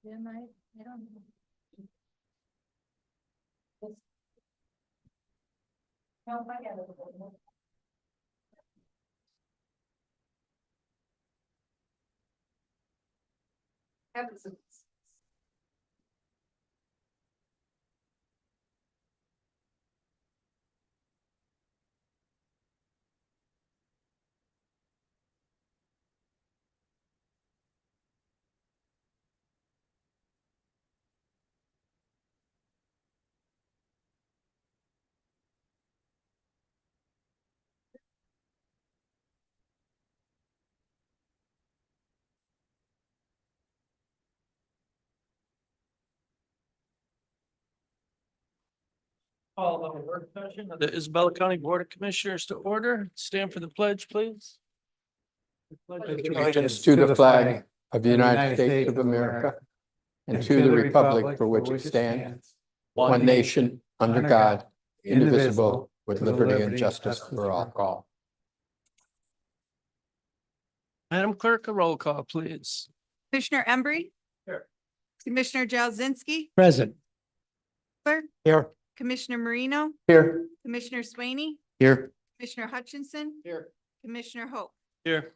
Jim, I don't know. No, I got it. Call the work session of the Isabella County Board of Commissioners to order. Stand for the pledge, please. Allegiance to the flag of the United States of America and to the republic for which it stands, one nation, under God, indivisible, with liberty and justice for all. Madam Clerk, a roll call, please. Commissioner Embry. Here. Commissioner Jazinski. Present. Clerk. Here. Commissioner Marino. Here. Commissioner Swaney. Here. Commissioner Hutchinson. Here. Commissioner Hope. Here.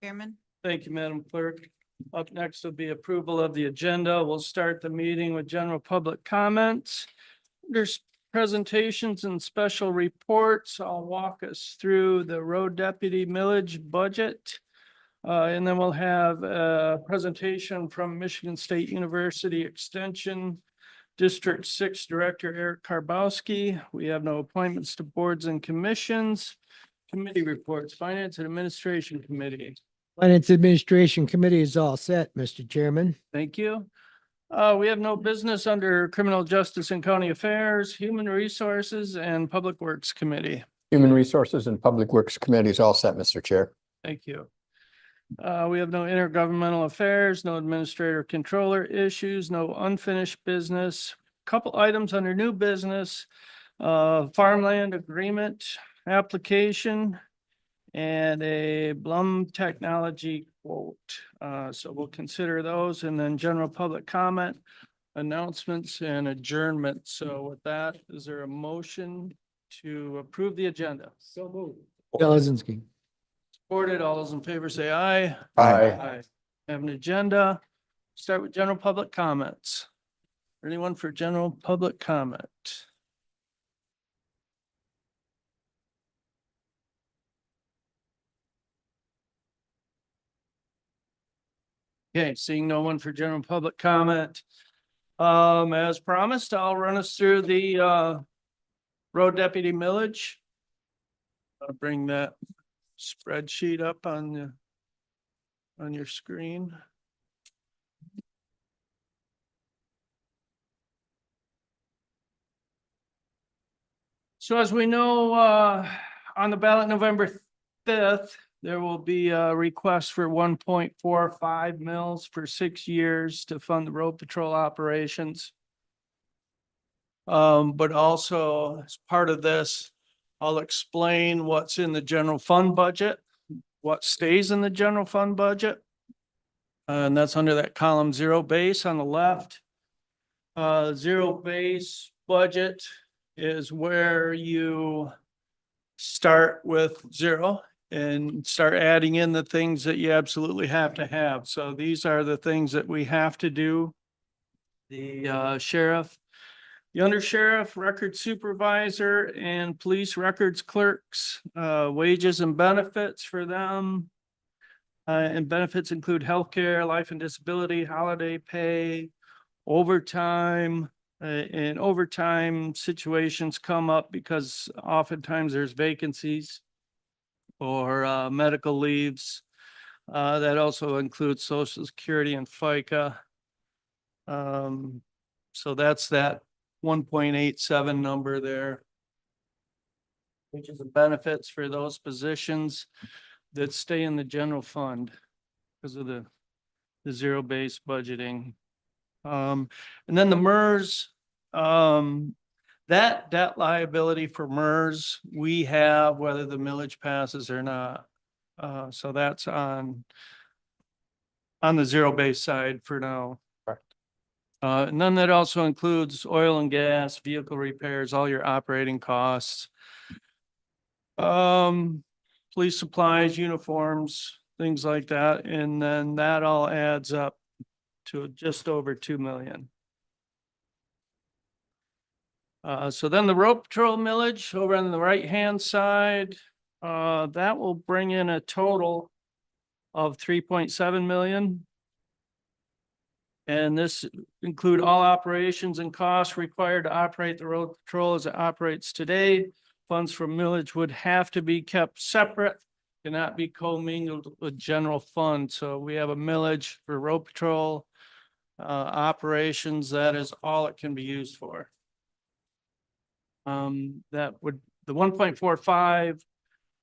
Chairman. Thank you, Madam Clerk. Up next will be approval of the agenda. We'll start the meeting with general public comments. There's presentations and special reports. I'll walk us through the road deputy millage budget. And then we'll have a presentation from Michigan State University Extension District 6 Director Eric Karbowski. We have no appointments to boards and commissions. Committee reports, Finance and Administration Committee. Finance Administration Committee is all set, Mr. Chairman. Thank you. We have no business under Criminal Justice and County Affairs, Human Resources, and Public Works Committee. Human Resources and Public Works Committee is all set, Mr. Chair. Thank you. We have no intergovernmental affairs, no administrator controller issues, no unfinished business. Couple items under new business, farmland agreement application and a Blum Technology quote. So we'll consider those and then general public comment, announcements and adjournment. So with that, is there a motion to approve the agenda? So moved. Jazinski. Supported. All those in favor say aye. Aye. Have an agenda. Start with general public comments. Anyone for general public comment? Okay, seeing no one for general public comment. As promised, I'll run us through the road deputy millage. I'll bring that spreadsheet up on your screen. So as we know, on the ballot November 5th, there will be a request for 1.45 mils for 6 years to fund the road patrol operations. But also as part of this, I'll explain what's in the general fund budget, what stays in the general fund budget. And that's under that column zero base on the left. Zero base budget is where you start with zero and start adding in the things that you absolutely have to have. So these are the things that we have to do. The sheriff, the undersheriff, record supervisor, and police records clerks, wages and benefits for them. And benefits include healthcare, life and disability, holiday pay, overtime. And overtime situations come up because oftentimes there's vacancies or medical leaves. That also includes Social Security and FICA. So that's that 1.87 number there, which is the benefits for those positions that stay in the general fund because of the zero-based budgeting. And then the MERS, that debt liability for MERS, we have whether the millage passes or not. So that's on on the zero base side for now. Correct. And then that also includes oil and gas, vehicle repairs, all your operating costs. Police supplies, uniforms, things like that, and then that all adds up to just over 2 million. So then the road patrol millage over on the right-hand side, that will bring in a total of 3.7 million. And this include all operations and costs required to operate the road patrol as it operates today. Funds from millage would have to be kept separate, cannot be commingled with general fund. So we have a millage for road patrol operations. That is all it can be used for. That would, the 1.45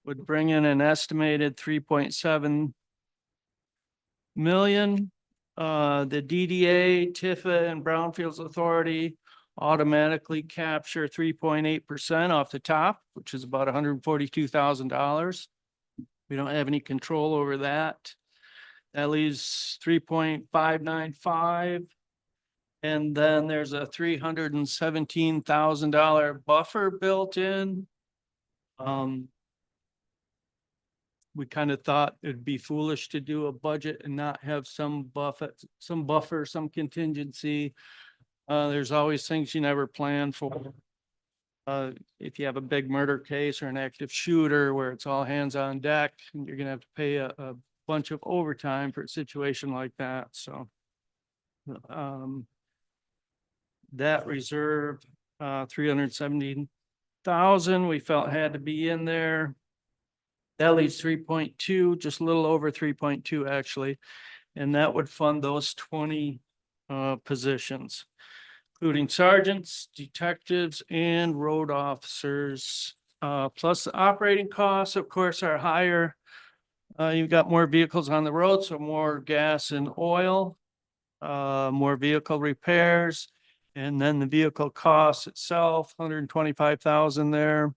would bring in an estimated 3.7 million. The DDA, Tifa, and Brownfields Authority automatically capture 3.8% off the top, which is about $142,000. We don't have any control over that. That leaves 3.595. And then there's a $317,000 buffer built in. We kind of thought it'd be foolish to do a budget and not have some buffer, some contingency. There's always things you never plan for. If you have a big murder case or an active shooter where it's all hands on deck, and you're gonna have to pay a bunch of overtime for a situation like that, so. That reserve, 370,000, we felt had to be in there. That leaves 3.2, just a little over 3.2 actually. And that would fund those 20 positions, including sergeants, detectives, and road officers. Plus the operating costs, of course, are higher. You've got more vehicles on the road, so more gas and oil, more vehicle repairs, and then the vehicle cost itself, 125,000 there.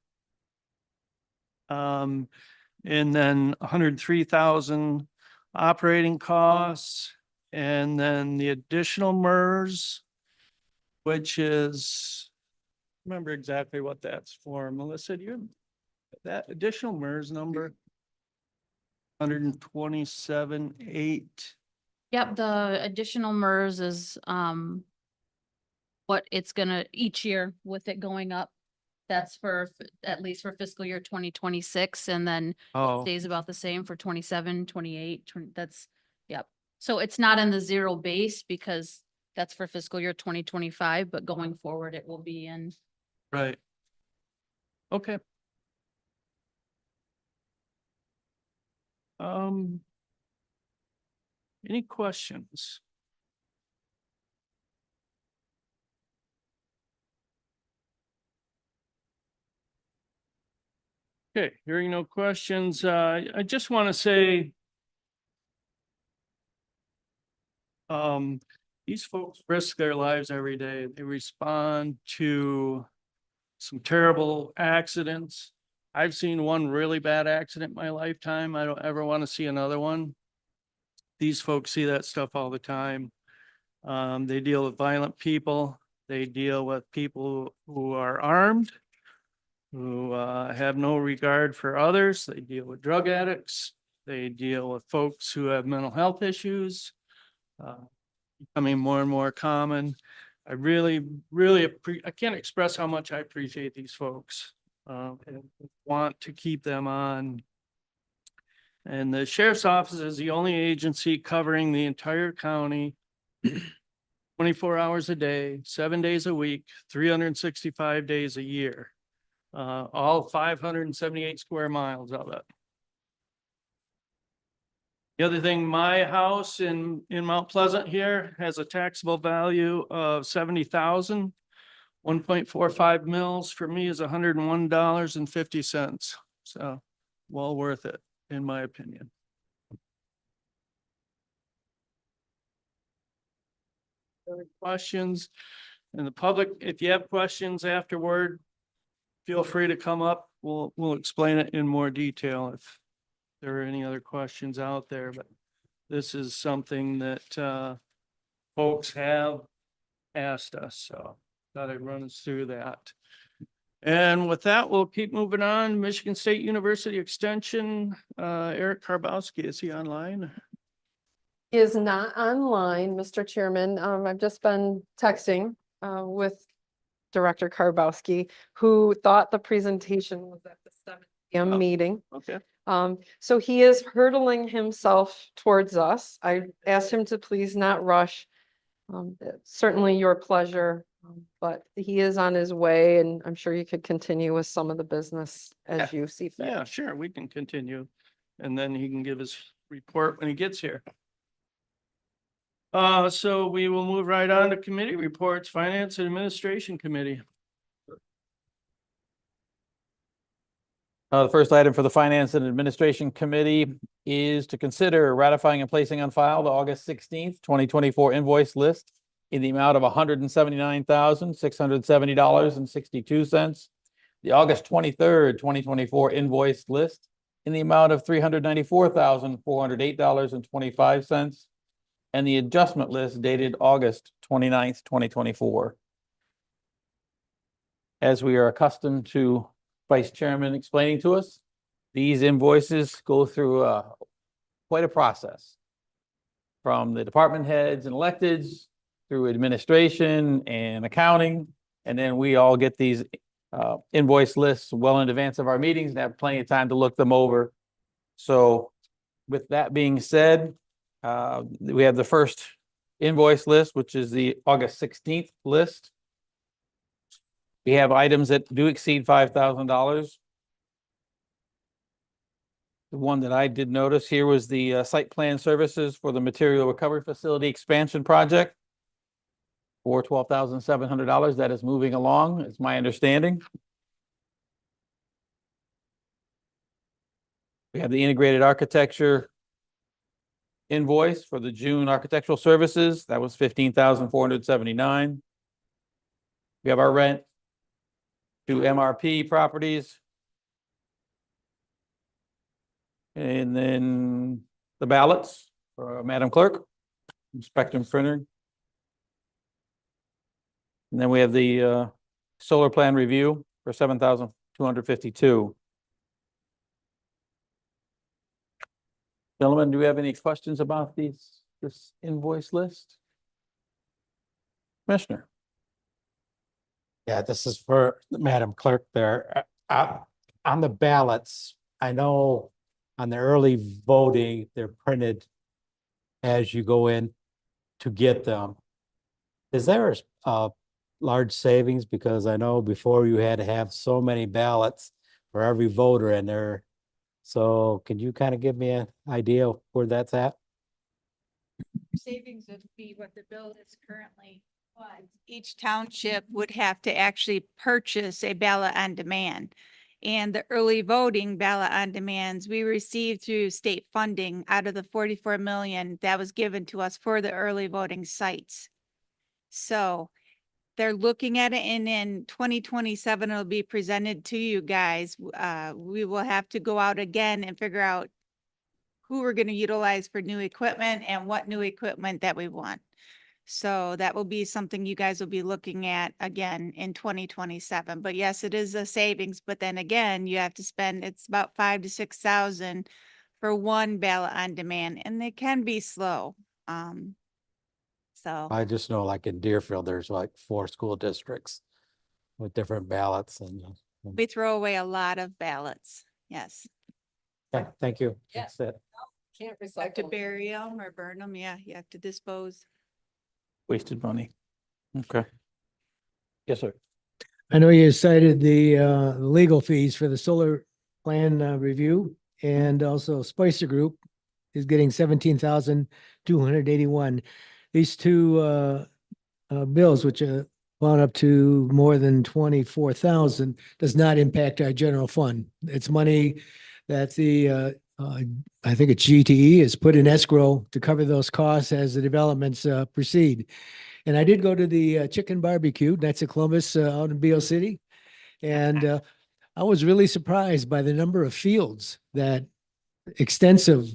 And then 103,000 operating costs, and then the additional MERS, which is, remember exactly what that's for. Melissa, do you, that additional MERS number? 127,800. Yep, the additional MERS is what it's gonna each year with it going up. That's for at least for fiscal year 2026, and then Oh, stays about the same for 27, 28. That's, yep. So it's not in the zero base because that's for fiscal year 2025, but going forward, it will be in. right. Okay. Any questions? Okay, hearing no questions, I just want to say these folks risk their lives every day. They respond to some terrible accidents. I've seen one really bad accident in my lifetime. I don't ever want to see another one. These folks see that stuff all the time. They deal with violent people. They deal with people who are armed, who have no regard for others. They deal with drug addicts. They deal with folks who have mental health issues, becoming more and more common. I really, I can't express how much I appreciate these folks and want to keep them on. And the sheriff's office is the only agency covering the entire county, 24 hours a day, 7 days a week, 365 days a year. All 578 square miles of it. The other thing, my house in Mount Pleasant here has a taxable value of 70,000. 1.45 mils for me is $101.50. So well worth it, in my opinion. Any questions? And the public, if you have questions afterward, feel free to come up. We'll explain it in more detail if there are any other questions out there, but This is something that folks have asked us, so thought I'd run us through that. And with that, we'll keep moving on. Michigan State University Extension, Eric Karbowski, is he online? Is not online, Mr. Chairman. I've just been texting with Director Karbowski, who thought the presentation was at the 7 p.m. Oh. meeting. Okay. So he is hurtling himself towards us. I asked him to please not rush. It's certainly your pleasure, but he is on his way, and I'm sure you could continue with some of the business as you see fit. Yeah, sure, we can continue. And then he can give his report when he gets here. So we will move right on to committee reports, Finance and Administration Committee. The first item for the Finance and Administration Committee is to consider ratifying and placing on file the August 16th, 2024 invoice list in the amount of $179,670.62. The August 23rd, 2024 invoice list in the amount of $394,408.25. And the adjustment list dated August 29th, 2024. As we are accustomed to Vice Chairman explaining to us, these invoices go through quite a process from the department heads and electeds through administration and accounting. And then we all get these invoice lists well in advance of our meetings and have plenty of time to look them over. So with that being said, we have the first invoice list, which is the August 16th list. We have items that do exceed $5,000. The one that I did notice here was the site plan services for the material recovery facility expansion project for $12,700. That is moving along, it's my understanding. We have the integrated architecture invoice for the June architectural services. That was $15,479. We have our rent to MRP properties. And then the ballots for Madam Clerk, Spectrum Printer. And then we have the solar plan review for $7,252. Gentlemen, do we have any questions about this invoice list? Commissioner? Yeah, this is for Madam Clerk there. On the ballots, I know on the early voting, they're printed as you go in to get them. Is there a large savings? Because I know before you had to have so many ballots for every voter in there. So can you kind of give me an idea of where that's at? Savings would be what the bill is currently. Each township would have to actually purchase a ballot on demand. And the early voting ballot on demands we received through state funding out of the 44 million that was given to us for the early voting sites. So they're looking at it, and in 2027, it'll be presented to you guys. We will have to go out again and figure out who we're going to utilize for new equipment and what new equipment that we want. So that will be something you guys will be looking at again in 2027. But yes, it is a savings. But then again, you have to spend, it's about 5,000 to 6,000 for one ballot on demand, and they can be slow. So I just know like in Deerfield, there's like 4 school districts with different ballots and. we throw away a lot of ballots. Yes. Yeah, thank you. Yeah. That's it. Can't You have to recycle. bury them or burn them. Yeah, you have to dispose. Wasted money. Okay. Yes, sir. I know you cited the legal fees for the solar plan review, and also Spicer Group is getting 17,281. These two bills, which are gone up to more than 24,000, does not impact our general fund. It's money that the I think it's GTE is put in escrow to cover those costs as the developments proceed. And I did go to the chicken barbecue, that's at Columbus out in BO City. And I was really surprised by the number of fields that extensive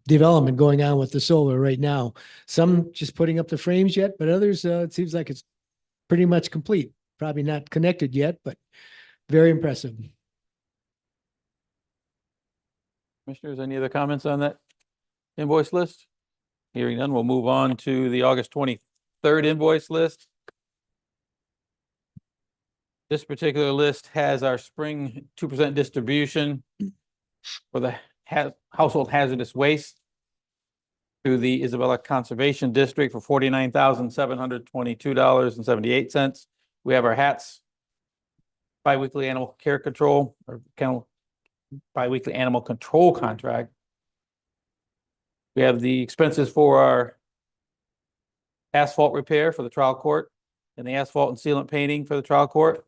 development going on with the solar right now. Some just putting up the frames yet, but others, it seems like it's pretty much complete. Probably not connected yet, but very impressive. Commissioners, any other comments on that invoice list? Hearing none, we'll move on to the August 23rd invoice list. This particular list has our spring 2% distribution for the household hazardous waste to the Isabella Conservation District for $49,722.78. We have our HATS biweekly animal care control or biweekly animal control contract. We have the expenses for our asphalt repair for the trial court and the asphalt and sealant painting for the trial court.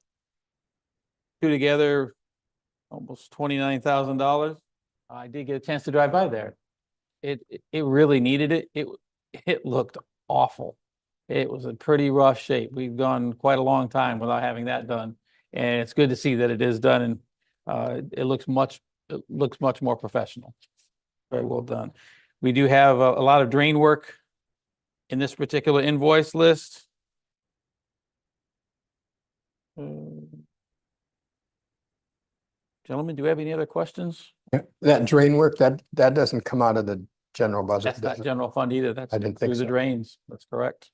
Two together, almost $29,000. I did get a chance to drive by there. It really needed it. It looked awful. It was in pretty rough shape. We've gone quite a long time without having that done, and it's good to see that it is done, and it looks much more professional. Very well done. We do have a lot of drain work in this particular invoice list. Gentlemen, do we have any other questions? Yeah, that drain work, that doesn't come out of the general budget. That's not does it? general fund either. That's I didn't through think the so. drains. That's correct.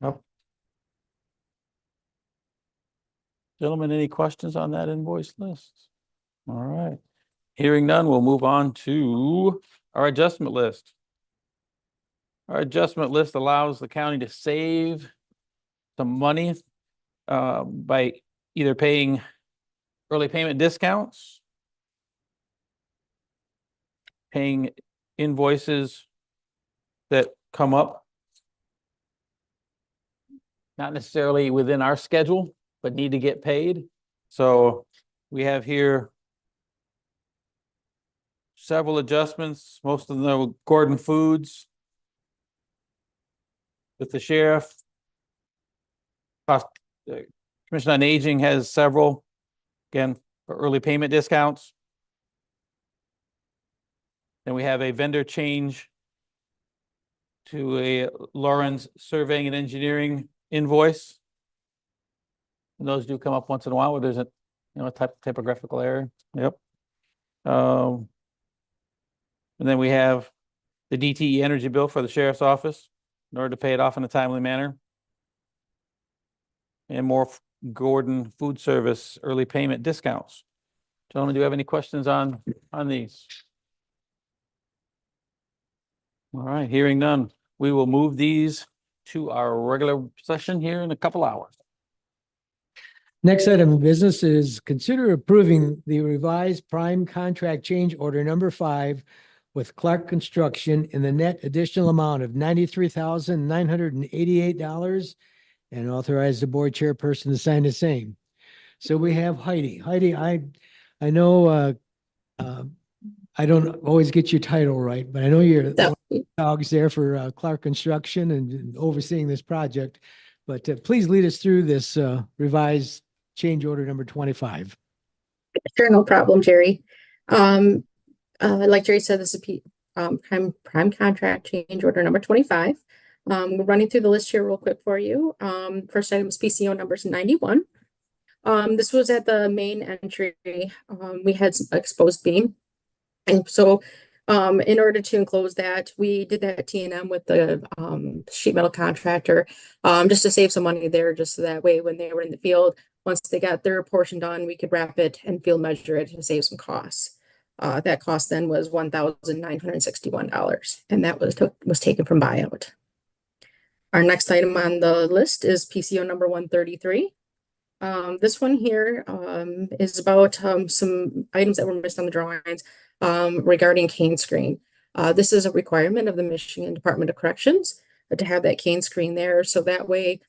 Nope. Gentlemen, any questions on that invoice list? All right. Hearing none, we'll move on to our adjustment list. Our adjustment list allows the county to save some money by either paying early payment discounts, paying invoices that come up not necessarily within our schedule, but need to get paid. So we have here several adjustments, most of them are Gordon Foods with the sheriff. Commission on Aging has several, again, for early payment discounts. Then we have a vendor change to a Lawrence Surveying and Engineering invoice. And those do come up once in a while where there's a typographical error. Yep. And then we have the DTE energy bill for the sheriff's office in order to pay it off in a timely manner. And more Gordon Food Service early payment discounts. Gentlemen, do you have any questions on these? All right, hearing none, we will move these to our regular session here in a couple hours. Next item of business is consider approving the revised prime contract change order number 5 with Clark Construction in the net additional amount of $93,988 and authorize the board chairperson to sign the same. So we have Heidi. Heidi, I know I don't always get your title right, but I know you're one of the dogs there for Clark Construction and overseeing this project. But please lead us through this revised change order number 25. Sure, no problem, Jerry. Like Jerry said, this is prime contract change order number 25. We're running through the list here real quick for you. First item is PCO numbers 91. This was at the main entry. We had some exposed beam. And so in order to enclose that, we did that T&M with the sheet metal contractor just to save some money there, just so that way when they were in the field, once they got their portion done, we could wrap it and field measure it to save some costs. That cost then was $1,961, and that was taken from buyout. Our next item on the list is PCO number 133. This one here is about some items that were missed on the drawings regarding cane screen. This is a requirement of the Michigan Department of Corrections to have that cane screen there. So that way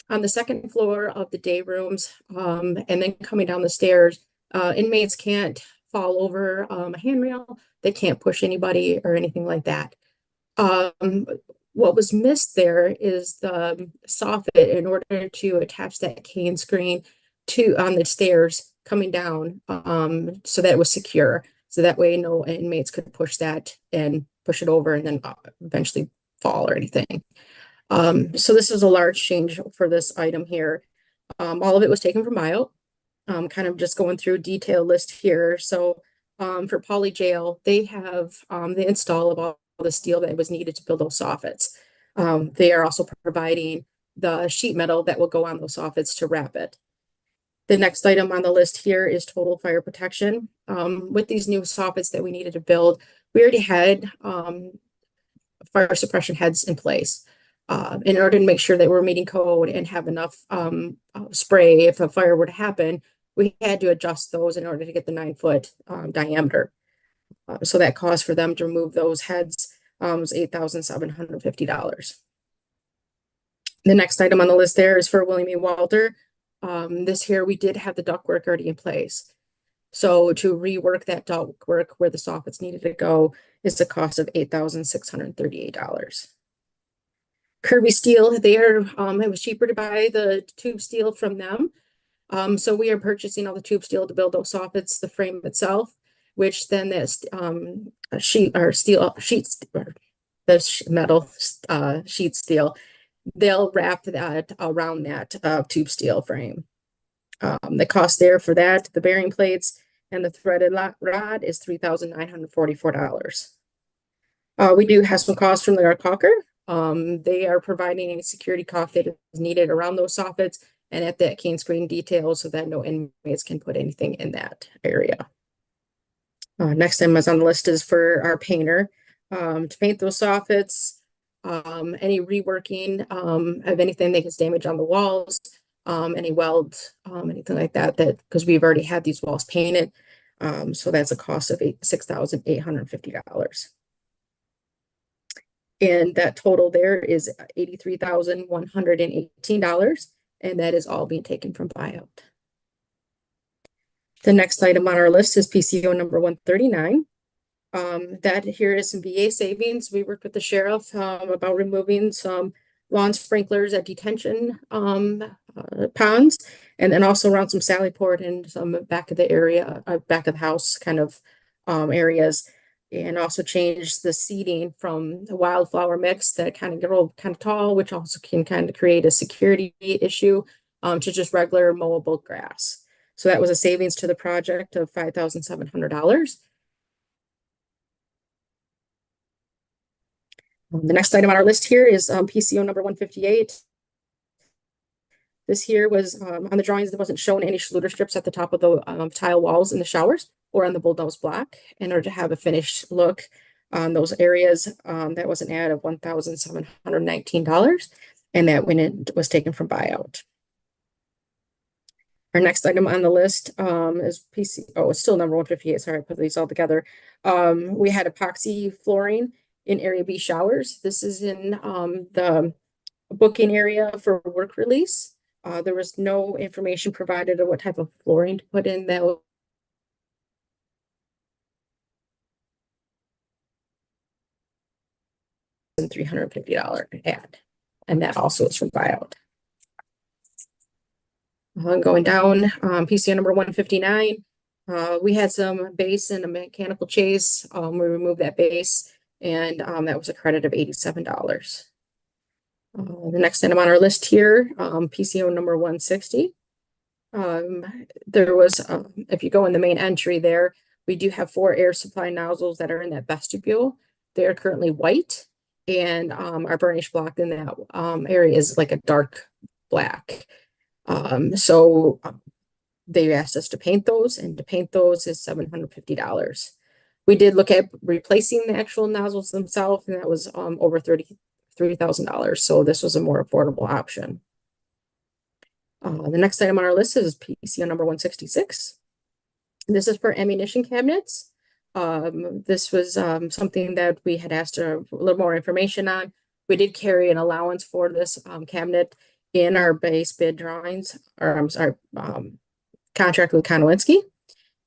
on the second floor of the day rooms and then coming down the stairs, inmates can't fall over a handrail. They can't push anybody or anything like that. What was missed there is the soffit in order to attach that cane screen to on the stairs coming down so that it was secure. So that way no inmates could push that and push it over and then eventually fall or anything. So this is a large change for this item here. All of it was taken from buyout. Kind of just going through detail list here. So for Poly Jail, they have the install of all the steel that was needed to build those soffits. They are also providing the sheet metal that will go on those soffits to wrap it. The next item on the list here is total fire protection. With these new soffits that we needed to build, we already had fire suppression heads in place. In order to make sure that we're meeting code and have enough spray if a fire were to happen, we had to adjust those in order to get the 9-foot diameter. So that cost for them to remove those heads was $8,750. The next item on the list there is for William E. Walter. This here, we did have the ductwork already in place. So to rework that ductwork where the soffits needed to go is the cost of $8,638. Kirby Steel, it was cheaper to buy the tube steel from them. So we are purchasing all the tube steel to build those soffits, the frame itself, which then this metal sheet steel, they'll wrap that around that tube steel frame. The cost there for that, the bearing plates and the threaded rod is $3,944. We do have some costs from the caulker. They are providing any security caulk that is needed around those soffits and at that cane screen detail so that no inmates can put anything in that area. Next item is on the list is for our painter to paint those soffits. Any reworking of anything that gets damaged on the walls, any welds, anything like that, because we've already had these walls painted. So that's a cost of $6,850. And that total there is $83,118, and that is all being taken from buyout. The next item on our list is PCO number 139. That here is some VA savings. We worked with the sheriff about removing some lawn sprinklers at detention ponds, and then also around some Sallyport and some back of the area, back of the house kind of areas, and also changed the seeding from the wildflower mix that kind of grow kind of tall, which also can kind of create a security issue, to just regular mowable grass. So that was a savings to the project of $5,700. The next item on our list here is PCO number 158. This here was on the drawings, there wasn't shown any Schluter strips at the top of the tile walls in the showers or on the bulldoze block. In order to have a finished look on those areas, that was an add of $1,719, and that when it was taken from buyout. Our next item on the list is it's still number 158. Sorry, I put these all together. We had epoxy flooring in area B showers. This is in the booking area for work release. There was no information provided of what type of flooring to put in that. $350 ad, and that also is from buyout. Going down, PCO number 159. We had some base and a mechanical chase. We removed that base, and that was a credit of $87. The next item on our list here, PCO number 160. There was, if you go in the main entry there, we do have 4 air supply nozzles that are in that vestibule. They are currently white, and our burnish block in that area is like a dark black. So they asked us to paint those, and to paint those is $750. We did look at replacing the actual nozzles themselves, and that was over $33,000. So this was a more affordable option. The next item on our list is PCO number 166. This is for ammunition cabinets. This was something that we had asked a little more information on. We did carry an allowance for this cabinet in our base bid drawings, or I'm sorry, contract with Konowinski,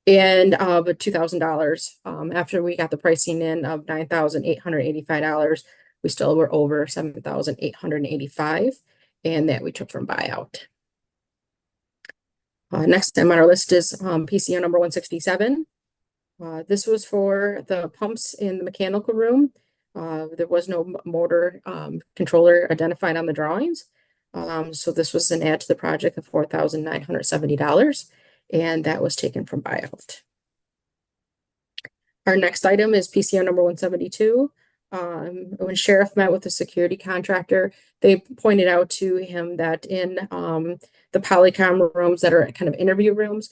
and but $2,000. After we got the pricing in of $9,885, we still were over $7,885, and that we took from buyout. Next time on our list is PCO number 167. This was for the pumps in the mechanical room. There was no motor controller identified on the drawings. So this was an add to the project of $4,970, and that was taken from buyout. Our next item is PCO number 172. When sheriff met with the security contractor, they pointed out to him that in the Polycom rooms that are kind of interview rooms,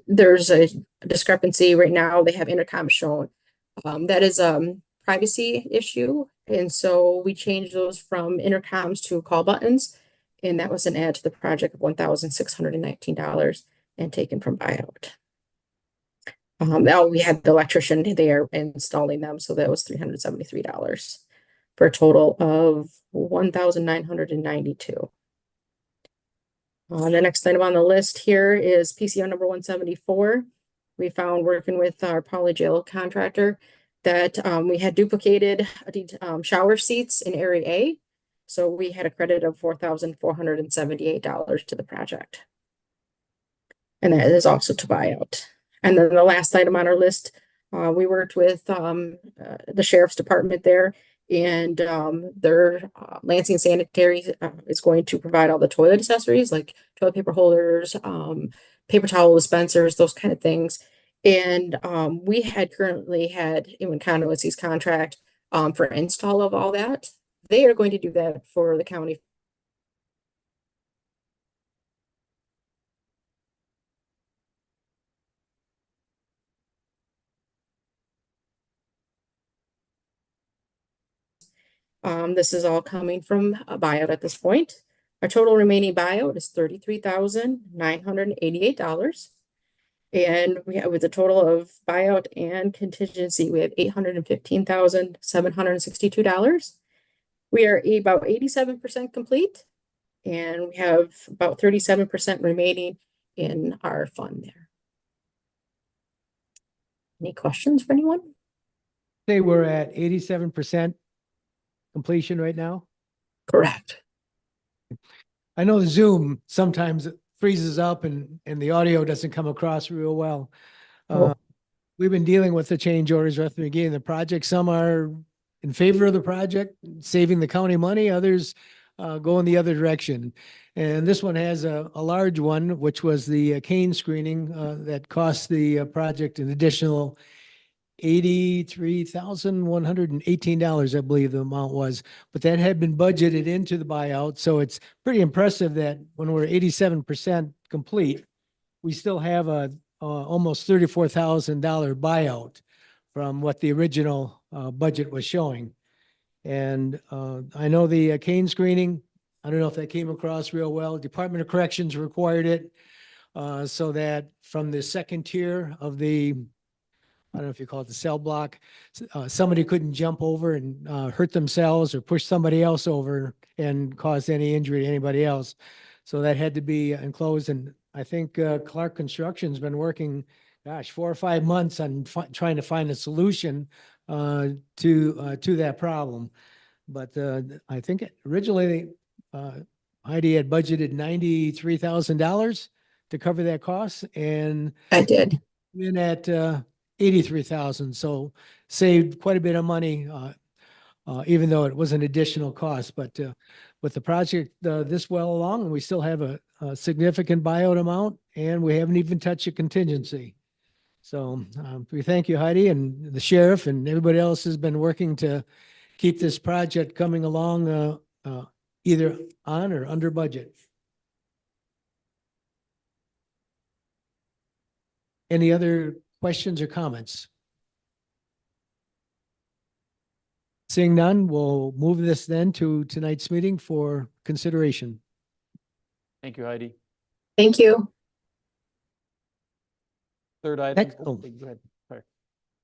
there's a discrepancy right now. They have intercom shown. That is privacy issue. And so we changed those from intercoms to call buttons. And that was an add to the project of $1,619 and taken from buyout. Now we had the electrician there installing them, so that was $373 for a total of $1,992. The next item on the list here is PCO number 174. We found working with our poly jail contractor that we had duplicated shower seats in area A. So we had a credit of $4,478 to the project. And that is also to buyout. And then the last item on our list, we worked with the sheriff's department there, and their Lansing Sanitary is going to provide all the toilet accessories like toilet paper holders, paper towel dispensers, those kind of things. And we had currently had in Condolence's contract for install of all that. They are going to do that for the county. This is all coming from a buyout at this point. Our total remaining buyout is $33,988. And we have with a total of buyout and contingency, we have $815,762. We are about 87% complete, and we have about 37% remaining in our fund there. Any questions for anyone? Say we're at 87% completion right now. Correct. I know the Zoom sometimes it freezes up and the audio doesn't come across real well. Oh. We've been dealing with the change orders right from the beginning of the project. Some are in favor of the project, saving the county money. Others going the other direction. And this one has a large one, which was the cane screening that cost the project an additional $83,118, I believe the amount was, but that had been budgeted into the buyout. So it's pretty impressive that when we're 87% complete, we still have a almost $34,000 buyout from what the original budget was showing. And I know the cane screening, I don't know if that came across real well. Department of Corrections required it so that from the second tier of the, I don't know if you call it the cell block, somebody couldn't jump over and hurt themselves or push somebody else over and cause any injury to anybody else. So that had to be enclosed. And I think Clark Construction's been working, gosh, 4 or 5 months on trying to find a solution to that problem. But I think originally Heidi had budgeted $93,000 to cover that cost, and I did. in at 83,000, so saved quite a bit of money, even though it was an additional cost. But with the project this well along, we still have a significant buyout amount, and we haven't even touched a contingency. So we thank you, Heidi, and the sheriff, and everybody else has been working to keep this project coming along either on or under budget. Any other questions or comments? Seeing none, we'll move this then to tonight's meeting for consideration. Thank you, Heidi. Thank you. Third item. Next- oh. Go ahead. Sorry.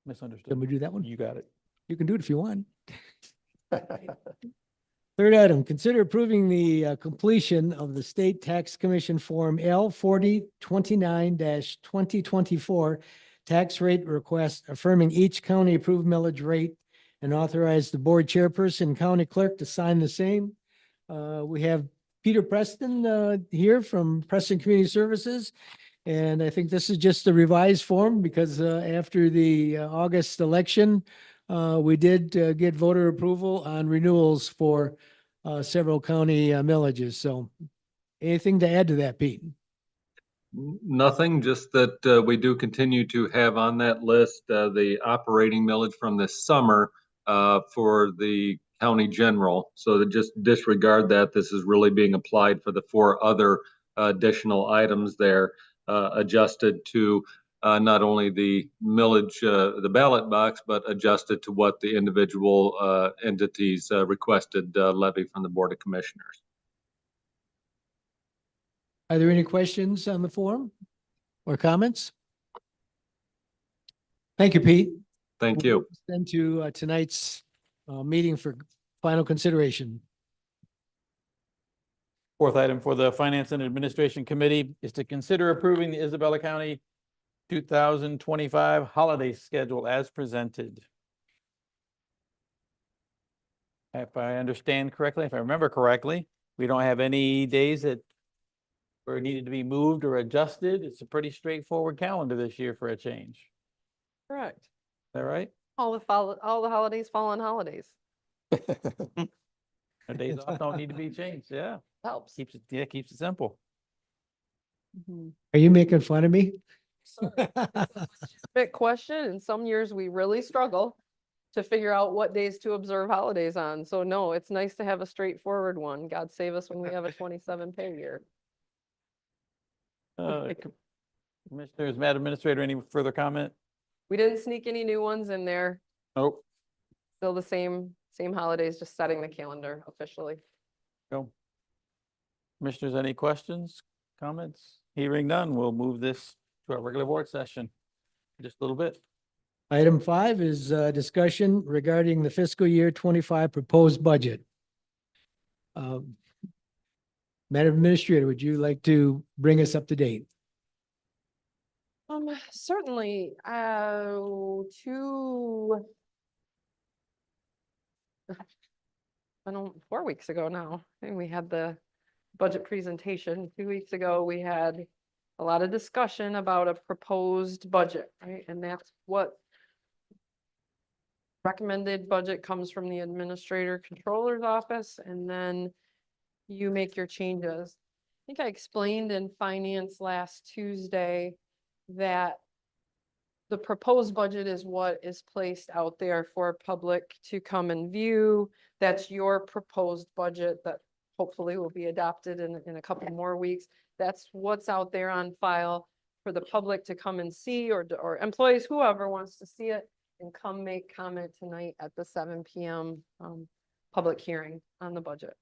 Misunderstood. Can we do that one? You got it. You can do it if you want. Third item, consider approving the completion of the State Tax Commission Form L4029-2024 tax rate request affirming each county approved millage rate and authorize the board chairperson and county clerk to sign the same. We have Peter Preston here from Preston Community Services. And I think this is just the revised form because after the August election, we did get voter approval on renewals for several county millages. So anything to add to that, Pete? Nothing, just that we do continue to have on that list the operating millage from this summer for the county general. So to just disregard that, this is really being applied for the 4 other additional items there, adjusted to not only the millage, the ballot box, but adjusted to what the individual entities requested levy from the Board of Commissioners. Are there any questions on the form or comments? Thank you, Pete. Thank you. Then to tonight's meeting for final consideration. 4th item for the Finance and Administration Committee is to consider approving the Isabella County 2025 holiday schedule as presented. If I understand correctly, if I remember correctly, we don't have any days that were needed to be moved or adjusted. It's a pretty straightforward calendar this year for a change. Correct. Is that right? All the holidays fall on holidays. The days off don't need to be changed. Yeah, Helps. keeps it simple. Mhm. Are you making fun of me? Big question, and some years we really struggle to figure out what days to observe holidays on. So no, it's nice to have a straightforward one. God save us when we have a 27 pay year. Commissioners, Madam Administrator, any further comment? We didn't sneak any new ones in there. Nope. Still the same holidays, just setting the calendar officially. Go. Commissioners, any questions, comments? Hearing none, we'll move this to our regular board session in just a little bit. Item 5 is discussion regarding the fiscal year 25 proposed budget. Madam Administrator, would you like to bring us up to date? Certainly, 4 weeks ago now, and we had the budget presentation. 2 weeks ago, we had a lot of discussion about a proposed budget, right? And that's what recommended budget comes from the administrator controller's office, and then you make your changes. I think I explained in finance last Tuesday that the proposed budget is what is placed out there for public to come and view. That's your proposed budget that hopefully will be adopted in a couple more weeks. That's what's out there on file for the public to come and see, or employees, whoever wants to see it, and come make comment tonight at the 7 p.m. Public hearing on the budget.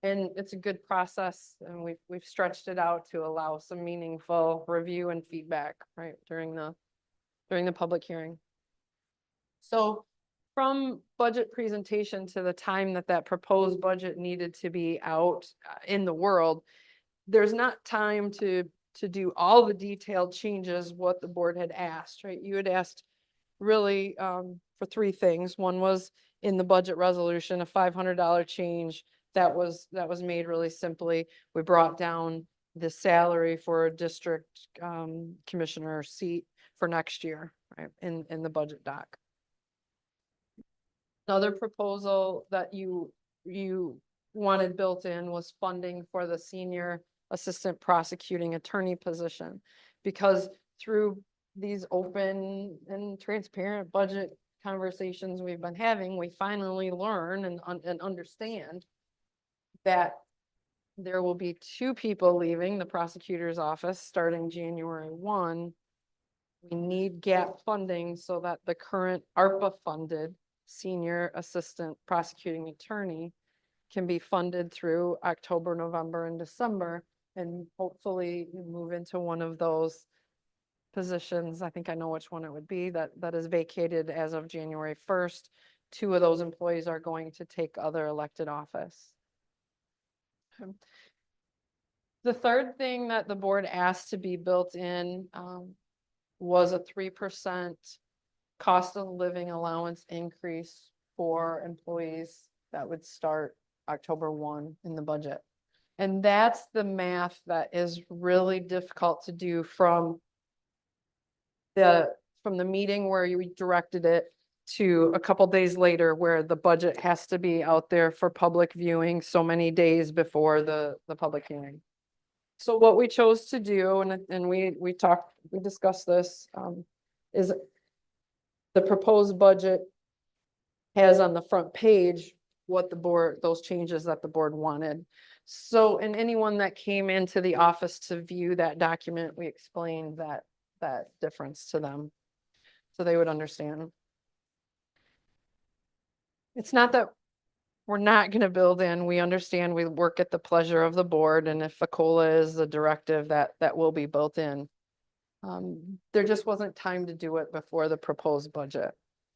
And it's a good process, and we've stretched it out to allow some meaningful review and feedback, right, during the public hearing. So from budget presentation to the time that proposed budget needed to be out in the world, there's not time to do all the detailed changes what the board had asked, right? You had asked really for 3 things. One was in the budget resolution, a $500 change. That was made really simply. We brought down the salary for a district commissioner seat for next year, right, in the budget doc. Another proposal that you wanted built in was funding for the senior assistant prosecuting attorney position, because through these open and transparent budget conversations we've been having, we finally learn and understand that there will be 2 people leaving the prosecutor's office starting January 1. We need gap funding so that the current ARPA funded senior assistant prosecuting attorney can be funded through October, November, and December, and hopefully move into one of those positions. I think I know which one it would be that is vacated as of January 1st. 2 of those employees are going to take other elected office. The third thing that the board asked to be built in was a 3% cost of living allowance increase for employees that would start October 1 in the budget. And that's the math that is really difficult to do from the meeting where you directed it to a couple days later where the budget has to be out there for public viewing so many days before the public hearing. So what we chose to do, and we discussed this, is the proposed budget has on the front page what the board, those changes that the board wanted. So, and anyone that came into the office to view that document, we explained that difference to them, so they would understand. It's not that we're not gonna build in, we understand we work at the pleasure of the board, and if a COLA is the directive, that will be built in. There just wasn't time to do it before the proposed budget.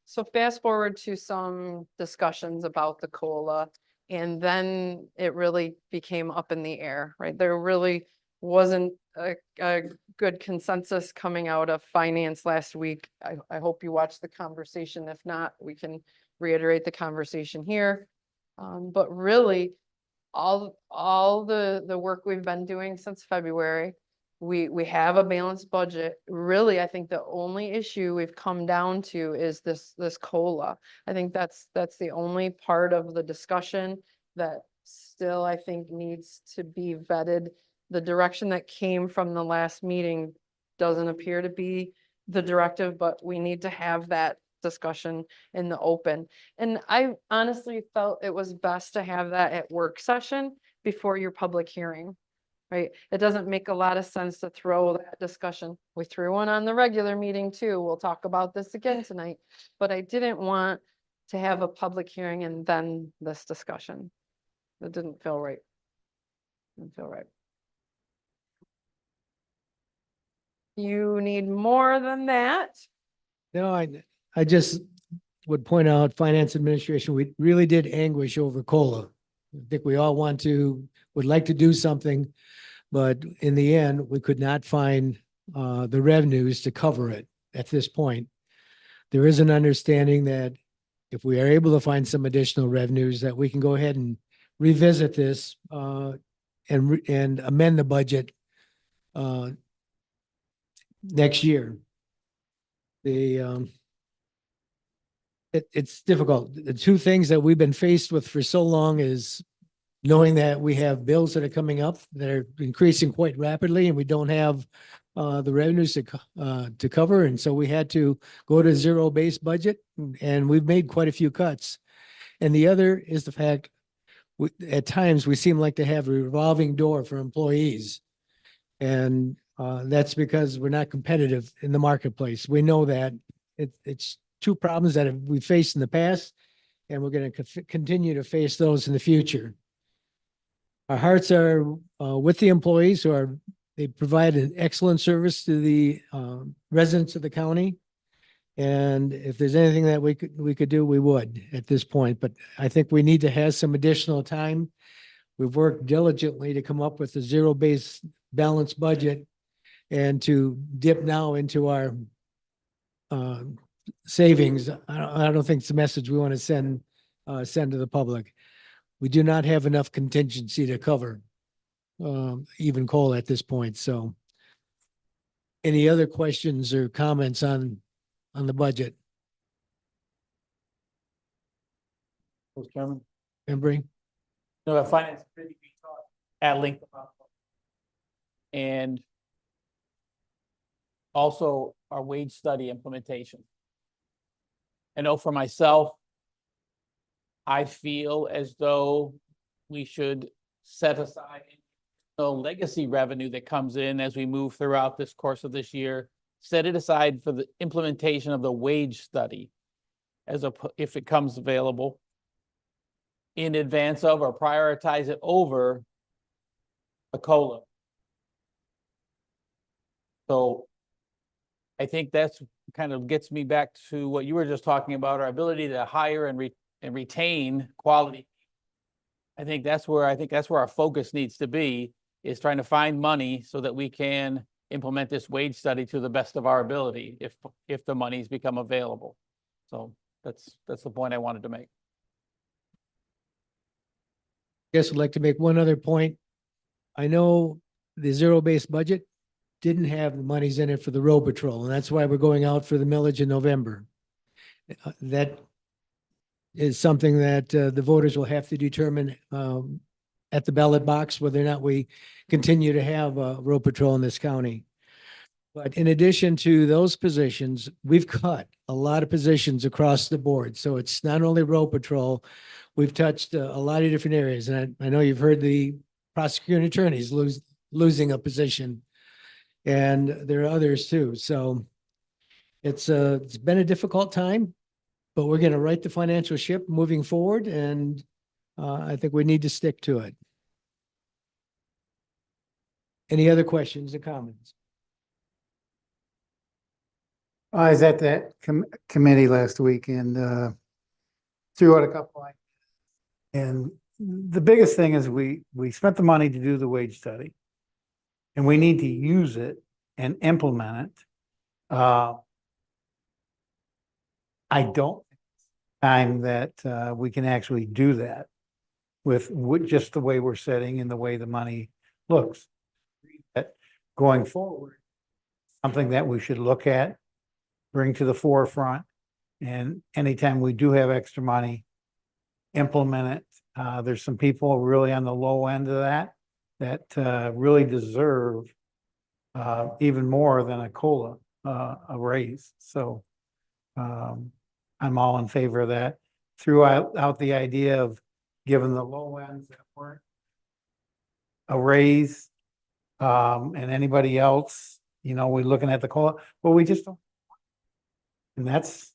So fast forward to some discussions about the COLA, and then it really became up in the air, right? There really wasn't a good consensus coming out of finance last week. I hope you watched the conversation. If not, we can reiterate the conversation here. But really, all the work we've been doing since February, we have a balanced budget. Really, I think the only issue we've come down to is this COLA. I think that's the only part of the discussion that still, I think, needs to be vetted. The direction that came from the last meeting doesn't appear to be the directive, but we need to have that discussion in the open. And I honestly felt it was best to have that at work session before your public hearing, right? It doesn't make a lot of sense to throw that discussion. We threw one on the regular meeting too. We'll talk about this again tonight, but I didn't want to have a public hearing and then this discussion. It didn't feel right. Didn't feel right. You need more than that. No, I just would point out, finance administration, we really did anguish over COLA. I think we all would like to do something, but in the end, we could not find the revenues to cover it at this point. There is an understanding that if we are able to find some additional revenues, that we can go ahead and revisit this and amend the budget next year. It's difficult. The two things that we've been faced with for so long is knowing that we have bills that are coming up that are increasing quite rapidly, and we don't have the revenues to cover. And so we had to go to zero-based budget, and we've made quite a few cuts. And the other is the fact at times we seem like to have a revolving door for employees. And that's because we're not competitive in the marketplace. We know that it's two problems that we faced in the past, and we're going to continue to face those in the future. Our hearts are with the employees they provide an excellent service to the residents of the county. And if there's anything that we could do, we would at this point. But I think we need to have some additional time. We've worked diligently to come up with a zero-based balanced budget and to dip now into our savings. I don't think it's a message we want to send to the public. We do not have enough contingency to cover even COLA at this point. So any other questions or comments on the budget? Mr. Chairman? Embry? No, the finance committee we talked at length about. And also our wage study implementation. I know for myself, I feel as though we should set aside the legacy revenue that comes in as we move throughout this course of this year, set it aside for the implementation of the wage study if it comes available in advance of or prioritize it over a COLA. So I think that's kind of gets me back to what you were just talking about, our ability to hire and retain quality. I think that's where our focus needs to be, is trying to find money so that we can implement this wage study to the best of our ability if the monies become available. So that's the point I wanted to make. Guess I'd like to make one other point. I know the zero-based budget didn't have the monies in it for the road patrol, and that's why we're going out for the millage in November. That is something that the voters will have to determine at the ballot box whether or not we continue to have road patrol in this county. But in addition to those positions, we've cut a lot of positions across the board. So it's not only road patrol, we've touched a lot of different areas. And I know you've heard the prosecuting attorneys losing a position. And there are others too. So it's been a difficult time, but we're going to right the financial ship moving forward. And I think we need to stick to it. Any other questions or comments? I was at that committee last week and threw out a couple ideas. And the biggest thing is we spent the money to do the wage study. And we need to use it and implement it. I don't time that we can actually do that with just the way we're sitting and the way the money looks. That going forward, something that we should look at, bring to the forefront, and anytime we do have extra money, implement it. There's some people really on the low end of that really deserve even more than a COLA, a raise. So I'm all in favor of that. Threw out the idea of giving the low ends that weren't a raise, and anybody else, we're looking at the COLA, but we just don't. And that's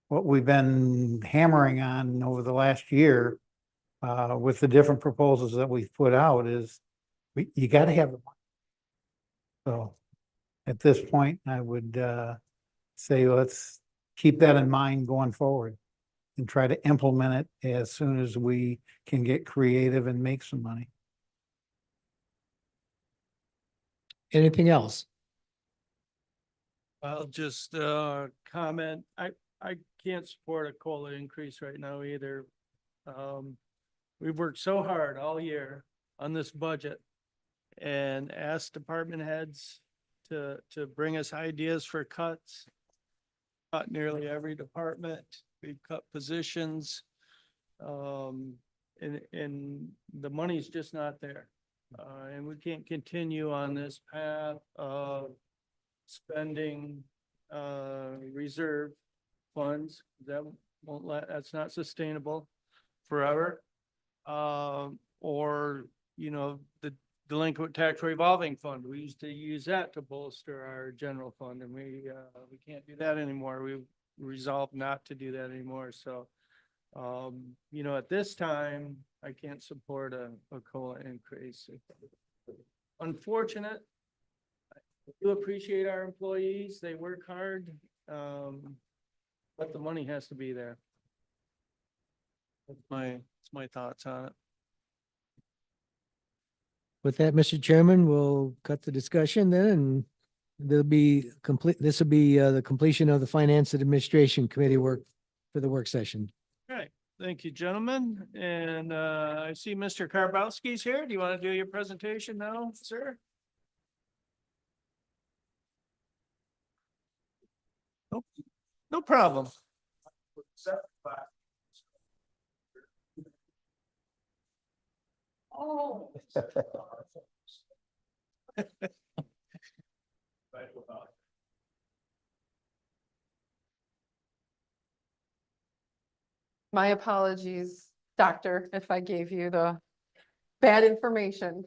what we've been hammering on over the last year with the different proposals that we've put out is you got to have the money. So at this point, I would say let's keep that in mind going forward and try to implement it as soon as we can get creative and make some money. Anything else? I'll just comment, I can't support a COLA increase right now either. We've worked so hard all year on this budget and asked department heads to bring us ideas for cuts. Cut nearly every department, we've cut positions. And the money's just not there. And we can't continue on this path of spending reserve funds. That that's not sustainable forever. Or, the delinquent tax revolving fund, we used to use that to bolster our general fund, and we can't do that anymore. We've resolved not to do that anymore. So at this time, I can't support a COLA increase. Unfortunate. I do appreciate our employees. They work hard. But the money has to be there. That's my thoughts on it. With that, Mr. Chairman, we'll cut the discussion then, and there'll be this will be the completion of the Finance and Administration Committee work for the work session. All right. Thank you, gentlemen. And I see Mr. Karbowski's here. Do you want to do your presentation now, sir? Nope. No problem. Oh. My apologies, doctor, if I gave you the bad information.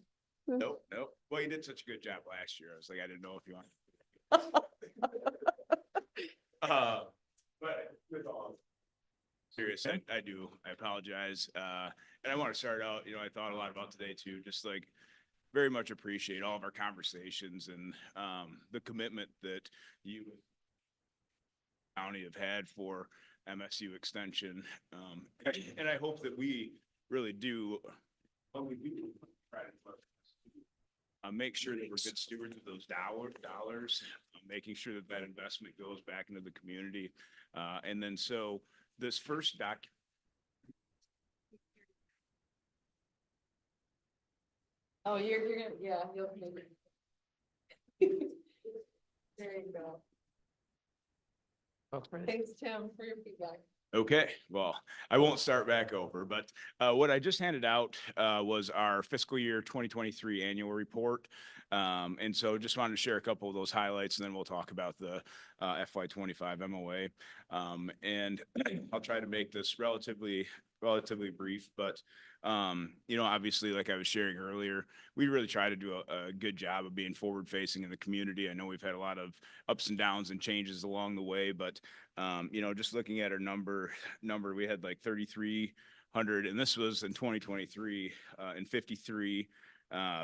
Nope. Well, you did such a good job last year. I was like, I didn't know if you wanted. But with all serious, I do. I apologize. And I want to start out, I thought a lot about today too, just like very much appreciate all of our conversations and the commitment that you county have had for MSU extension. And I hope that we really do what we do try to make sure that we're good stewards of those dollars, making sure that that investment goes back into the community. And then so this first document. Oh, you're gonna, yeah, you'll make it. There you go. Thanks, Tim, for your feedback. Okay, well, I won't start back over, but what I just handed out was our fiscal year 2023 annual report. And so just wanted to share a couple of those highlights, and then we'll talk about the FY25 MOA. And I'll try to make this relatively brief, but obviously, like I was sharing earlier, we really try to do a good job of being forward facing in the community. I know we've had a lot of ups and downs and changes along the way, but just looking at our number, we had like 3,300, and this was in 2023, and 53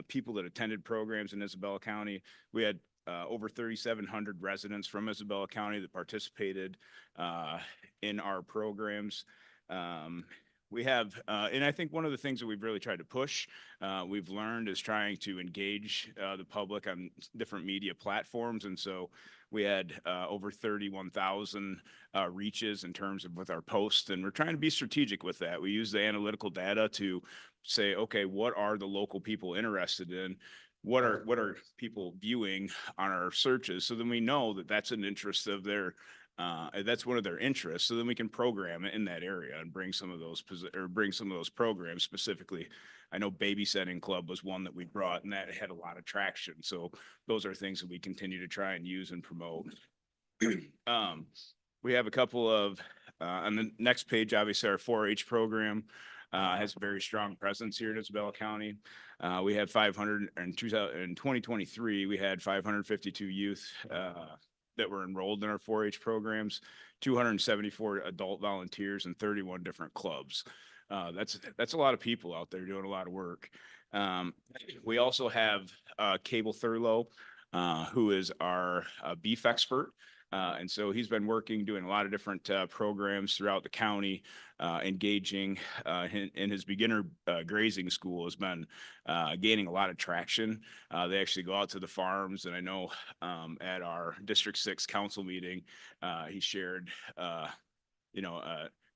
people that attended programs in Isabella County. We had over 3,700 residents from Isabella County that participated in our programs. We have, and I think one of the things that we've really tried to push, we've learned, is trying to engage the public on different media platforms. And so we had over 31,000 reaches in terms of with our posts, and we're trying to be strategic with that. We use the analytical data to say, okay, what are the local people interested in? What are people viewing on our searches? So then we know that that's an interest of their that's one of their interests. So then we can program it in that area and bring some of those programs specifically. I know babysitting club was one that we brought, and that had a lot of traction. So those are things that we continue to try and use and promote. We have a couple of, on the next page, obviously our 4-H program has a very strong presence here in Isabella County. We had 500 in 2023, we had 552 youth that were enrolled in our 4-H programs, 274 adult volunteers, and 31 different clubs. That's a lot of people out there doing a lot of work. We also have Cable Thurlow, who is our beef expert. And so he's been doing a lot of different programs throughout the county, engaging in his beginner grazing school has been gaining a lot of traction. They actually go out to the farms, and I know at our District 6 council meeting, he shared,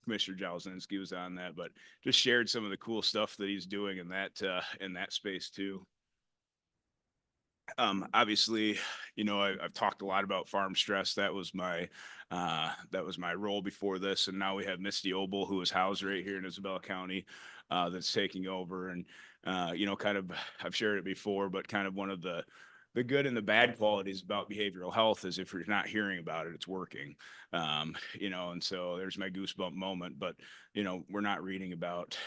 Commissioner Jalzinski was on that, but just shared some of the cool stuff that he's doing in that space too. Obviously, I've talked a lot about farm stress. That was my role before this. And now we have Misty Obel, who is housed right here in Isabella County, that's taking over. And, I've shared it before, but kind of one of the good and the bad qualities about behavioral health is if you're not hearing about it, it's working. And so there's my goosebump moment, but, we're not reading about,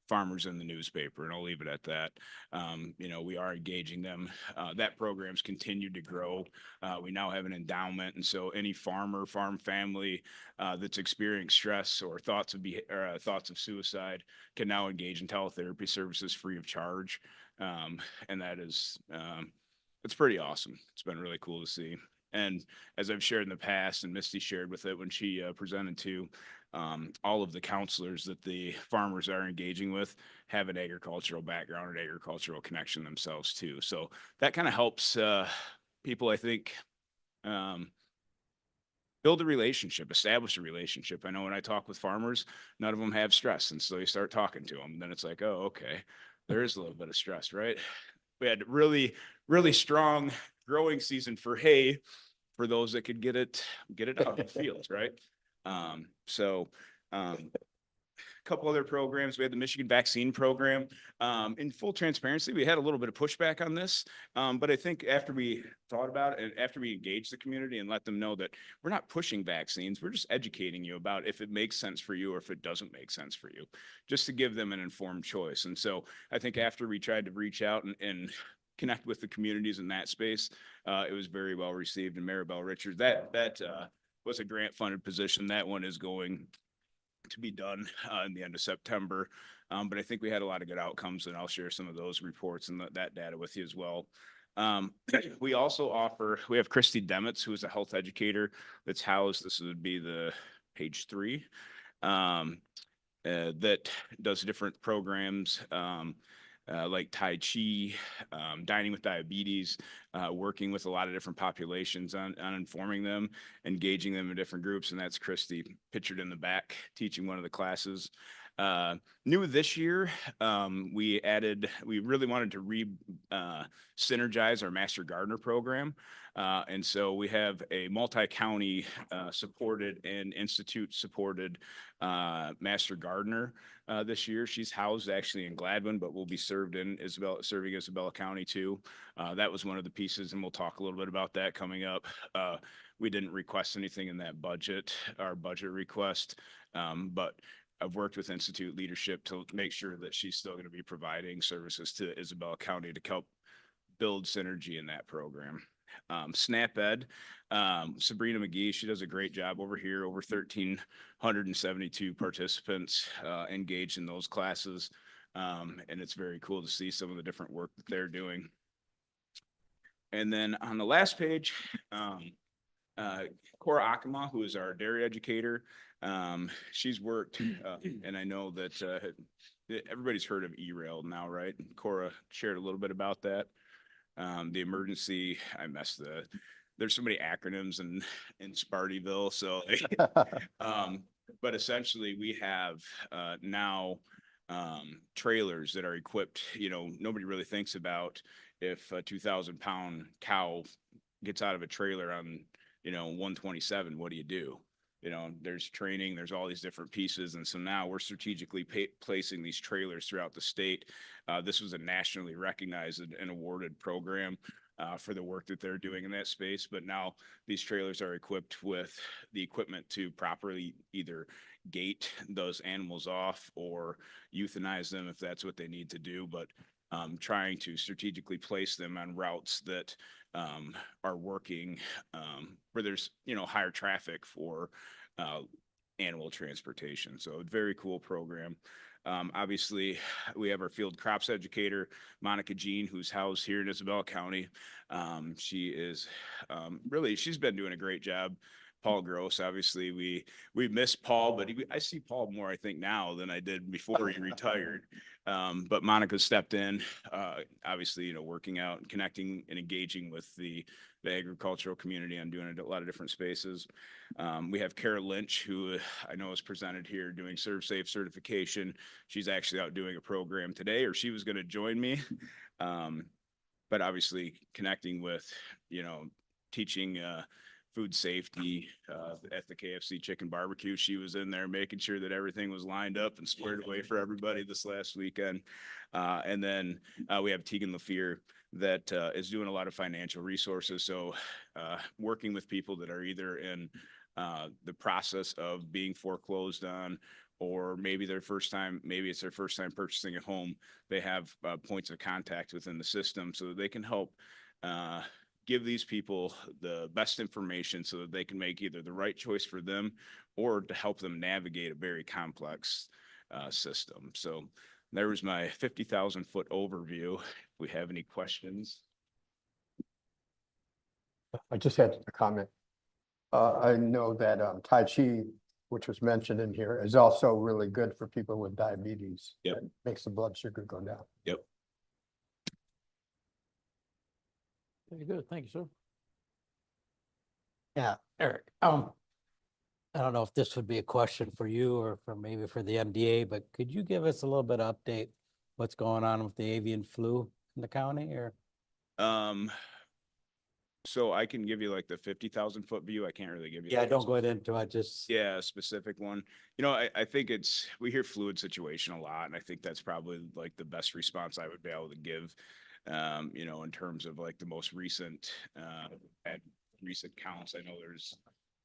farmers in the newspaper, and I'll leave it at that. We are engaging them. That program's continued to grow. We now have an endowment, and so any farm family that's experiencing stress or thoughts of suicide can now engage in teletherapy services free of charge, and that is it's pretty awesome. It's been really cool to see. And as I've shared in the past, and Misty shared with it when she presented to, all of the counselors that the farmers are engaging with have an agricultural background and agricultural connection themselves too. So that kind of helps people, I think, build a relationship, establish a relationship. I know when I talk with farmers, none of them have stress. And so you start talking to them, and then it's like, oh, okay, there is a little bit of stress, right? We had really, really strong growing season for hay for those that could get it out in the fields, right? A couple other programs. We had the Michigan vaccine program. In full transparency, we had a little bit of pushback on this, but I think after we thought about it and after we engaged the community and let them know that we're not pushing vaccines, we're just educating you about if it makes sense for you or if it doesn't make sense for you, just to give them an informed choice. And so I think after we tried to reach out and connect with the communities in that space, it was very well received. And Maribel Richards, that was a grant funded position. That one is going to be done in the end of September. But I think we had a lot of good outcomes, and I'll share some of those reports and that data with you as well. We also we have Christy Demitz, who is a health educator that's housed, this would be the page 3, that does different programs, like Tai Chi, dining with diabetes, working with a lot of different populations on informing them, engaging them in different groups. And that's Christy pictured in the back, teaching one of the classes. New this year, we really wanted to synergize our Master Gardener program. And so we have a multi-county supported and institute supported Master Gardener this year. She's housed actually in Gladwin, but will be serving Isabella County too. That was one of the pieces, and we'll talk a little bit about that coming up. We didn't request anything in that budget, our budget request, but I've worked with Institute leadership to make sure that she's still going to be providing services to Isabella County to help build synergy in that program. SNAP Ed, Sabrina McGee, she does a great job over here, over 1,372 participants engaged in those classes. And it's very cool to see some of the different work that they're doing. And then on the last page, Cora Akama, who is our dairy educator, she's worked, and I know that everybody's heard of E-Rail now, right? Cora shared a little bit about that. The emergency, there's so many acronyms in Spartyville, so but essentially we have now trailers that are equipped. Nobody really thinks about if a 2,000-pound cow gets out of a trailer on 127, what do you do? There's training, there's all these different pieces. And so now we're strategically placing these trailers throughout the state. This was a nationally recognized and awarded program for the work that they're doing in that space. But now these trailers are equipped with the equipment to properly either gate those animals off or euthanize them if that's what they need to do. But trying to strategically place them on routes that are working where there's higher traffic for animal transportation. So a very cool program. Obviously, we have our field crops educator, Monica Jean, who's housed here in Isabella County. She is she's been doing a great job. Paul Gross, obviously, we miss Paul, but I see Paul more, I think, now than I did before he retired. But Monica stepped in, obviously, working out and connecting and engaging with the agricultural community on doing a lot of different spaces. We have Kara Lynch, who I know is presented here doing ServSafe certification. She's actually out doing a program today, or she was going to join me. But obviously connecting with, teaching food safety at the KFC chicken barbecue. She was in there making sure that everything was lined up and squared away for everybody this last weekend. And then we have Tegan LaFear that is doing a lot of financial resources. So working with people that are either in the process of being foreclosed on, or maybe it's their first time purchasing a home. They have points of contact within the system so that they can help give these people the best information so that they can make either the right choice for them or to help them navigate a very complex system. So there was my 50,000-foot overview. If we have any questions. I just had a comment. I know that Tai Chi, which was mentioned in here, is also really good for people with diabetes. Yep. It makes the blood sugar go down. Yep. Very good. Thank you, sir. Yeah, Eric, I don't know if this would be a question for you or maybe for the MDA, but could you give us a little bit of update what's going on with the avian flu in the county or? So I can give you like the 50,000-foot view. I can't really give you. Yeah, don't go into it, a specific one. I think we hear fluid situation a lot, and I think that's probably like the best response I would be able to give. In terms of like the most recent counts. I know there's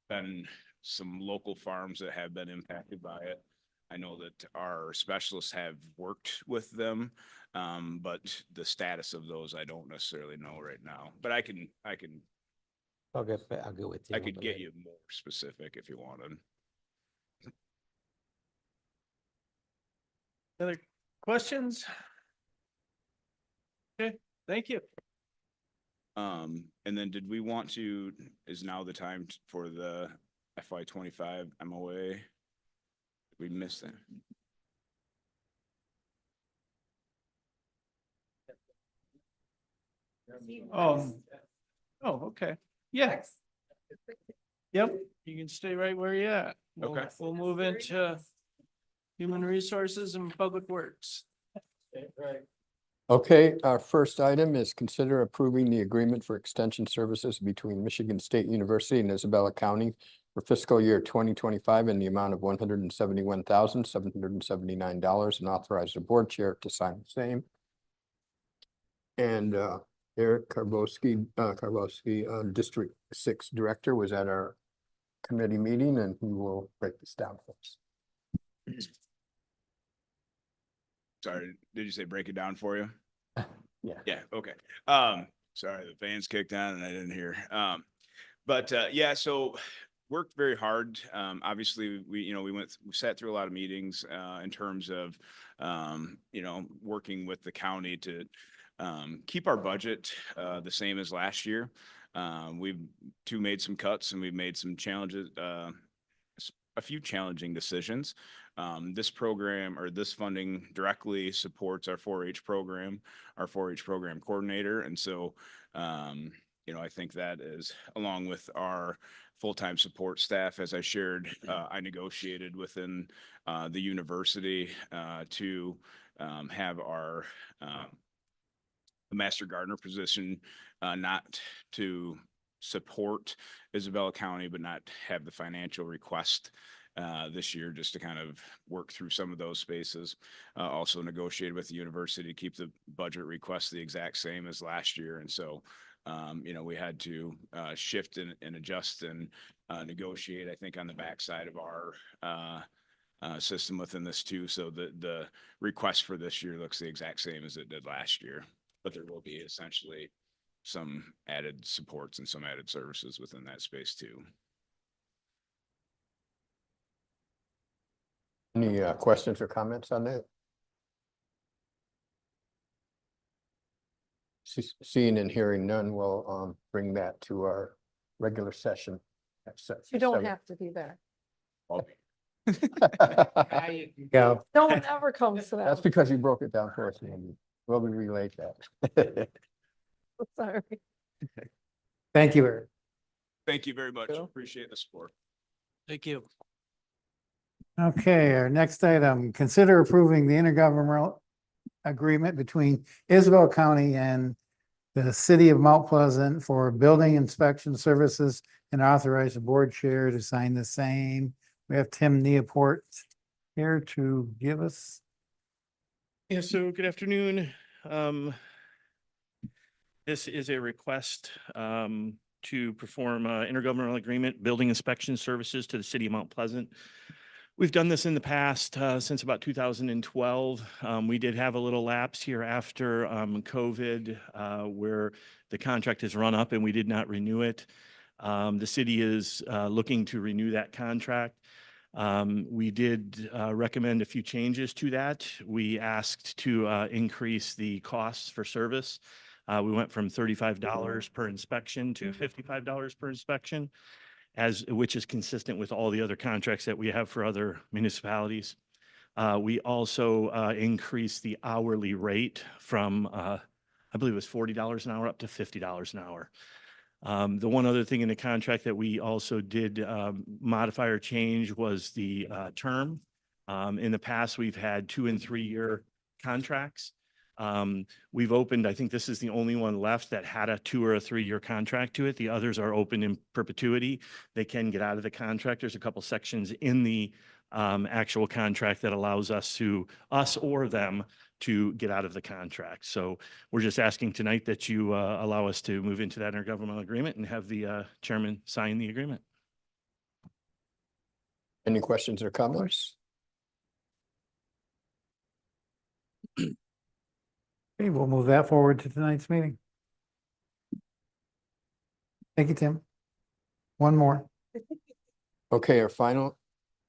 been some local farms that have been impacted by it. I know that our specialists have worked with them, but the status of those I don't necessarily know right now. But I'll go with you. I could get you more specific if you wanted. Other questions? Okay, thank you. And then is now the time for the FY25 MOA? We missed that. Okay. Yeah. Yep, you can stay right where you're at. Okay. We'll move into Human Resources and Public Works. Okay, our first item is consider approving the agreement for extension services between Michigan State University and Isabella County for fiscal year 2025 in the amount of $171,779 and authorize the board chair to sign the same. And Eric Karboski, District 6 Director, was at our committee meeting, and he will break this down for us. Sorry, did you say break it down for you? Yeah. Yeah, okay. Sorry, the fans kicked on and I didn't hear. Yeah, so worked very hard. Obviously we sat through a lot of meetings in terms of working with the county to keep our budget the same as last year. We've made some cuts and we've made some challenges, a few challenging decisions. This program or this funding directly supports our 4-H program, our 4-H program coordinator. And so, I think that is, along with our full-time support staff, as I shared, I negotiated within the university to have our master gardener position, not to support Isabella County, but not have the financial request this year, just to kind of work through some of those spaces. Also negotiated with the university to keep the budget request the exact same as last year. And so, we had to shift and adjust and negotiate, I think, on the backside of our system within this too. So the request for this year looks the exact same as it did last year, but there will be essentially some added supports and some added services within that space too. Any questions or comments on that? Seeing and hearing none, we'll bring that to our regular session. You don't have to be there. Go. No one ever comes to That's that. because you broke it down for us, Andy. We'll relate that. Sorry. Thank you, Eric. Thank you very much. Appreciate the support. Thank you. Okay, our next item, consider approving the intergovernmental agreement between Isabel County and the city of Mount Pleasant for building inspection services and authorize the board chair to sign the same. We have Tim Neoport here to give us. Yeah, so good afternoon. This is a request to perform intergovernmental agreement, building inspection services to the city of Mount Pleasant. We've done this in the past since about 2012. We did have a little lapse here after COVID where the contract has run up and we did not renew it. The city is looking to renew that contract. We did recommend a few changes to that. We asked to increase the costs for service. We went from $35 per inspection to $55 per inspection, which is consistent with all the other contracts that we have for other municipalities. We also increased the hourly rate from, I believe it was $40 an hour up to $50 an hour. The one other thing in the contract that we also did modify or change was the term. In the past, we've had 2- and 3-year contracts. We've opened, I think this is the only one left that had a 2- or 3-year contract to it. The others are open in perpetuity. They can get out of the contract. There's a couple sections in the actual contract that allows us or them to get out of the contract. So we're just asking tonight that you allow us to move into that intergovernmental agreement and have the chairman sign the agreement. Any questions or comments? Okay, we'll move that forward to tonight's meeting. Thank you, Tim. One more. Okay, our final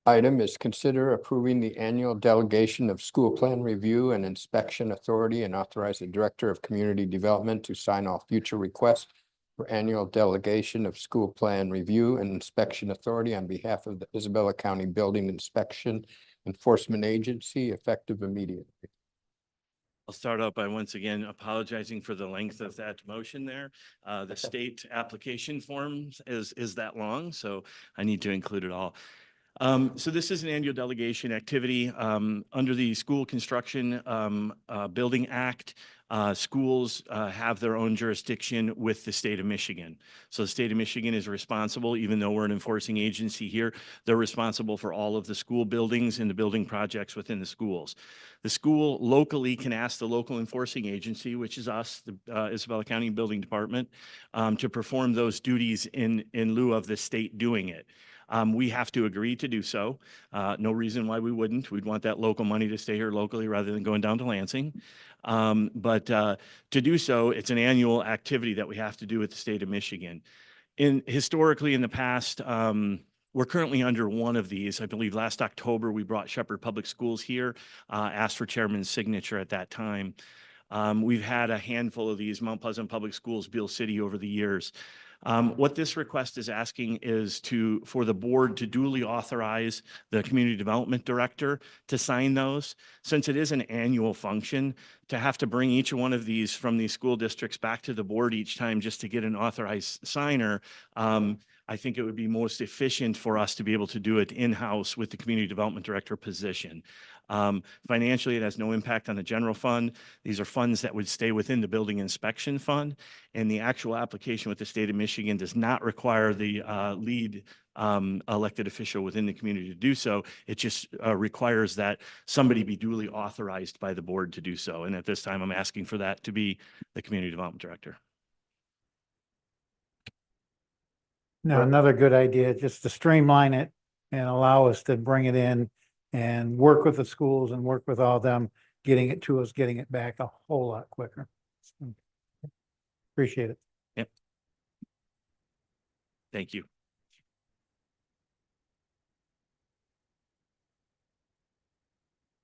item is consider approving the annual delegation of school plan review and inspection authority and authorize the director of community development to sign all future requests for annual delegation of school plan review and inspection authority on behalf of the Isabella County Building Inspection Enforcement Agency, effective immediately. I'll start out by once again apologizing for the length of that motion there. The state application forms is that long, so I need to include it all. So this is an annual delegation activity under the School Construction Building Act. Schools have their own jurisdiction with the state of Michigan. So the state of Michigan is responsible, even though we're an enforcing agency here, they're responsible for all of the school buildings and the building projects within the schools. The school locally can ask the local enforcing agency, which is us, the Isabella County Building Department, to perform those duties in lieu of the state doing it. We have to agree to do so. No reason why we wouldn't. We'd want that local money to stay here locally rather than going down to Lansing. But to do so, it's an annual activity that we have to do with the state of Michigan. Historically in the past, we're currently under one of these. I believe last October, we brought Shepherd Public Schools here, asked for chairman's signature at that time. We've had a handful of these, Mount Pleasant Public Schools, Beal City, over the years. What this request is asking is for the board to duly authorize the community development director to sign those. Since it is an annual function, to have to bring each one of these from these school districts back to the board each time just to get an authorized signer, I think it would be most efficient for us to be able to do it in-house with the community development director position. Financially, it has no impact on the general fund. These are funds that would stay within the building inspection fund. And the actual application with the state of Michigan does not require the lead elected official within the community to do so. It just requires that somebody be duly authorized by the board to do so. And at this time, I'm asking for that to be the community development director. Now, another good idea, just to streamline it and allow us to bring it in and work with the schools and work with all them, getting it to us, getting it back a whole lot quicker. Appreciate it. Yep. Thank you.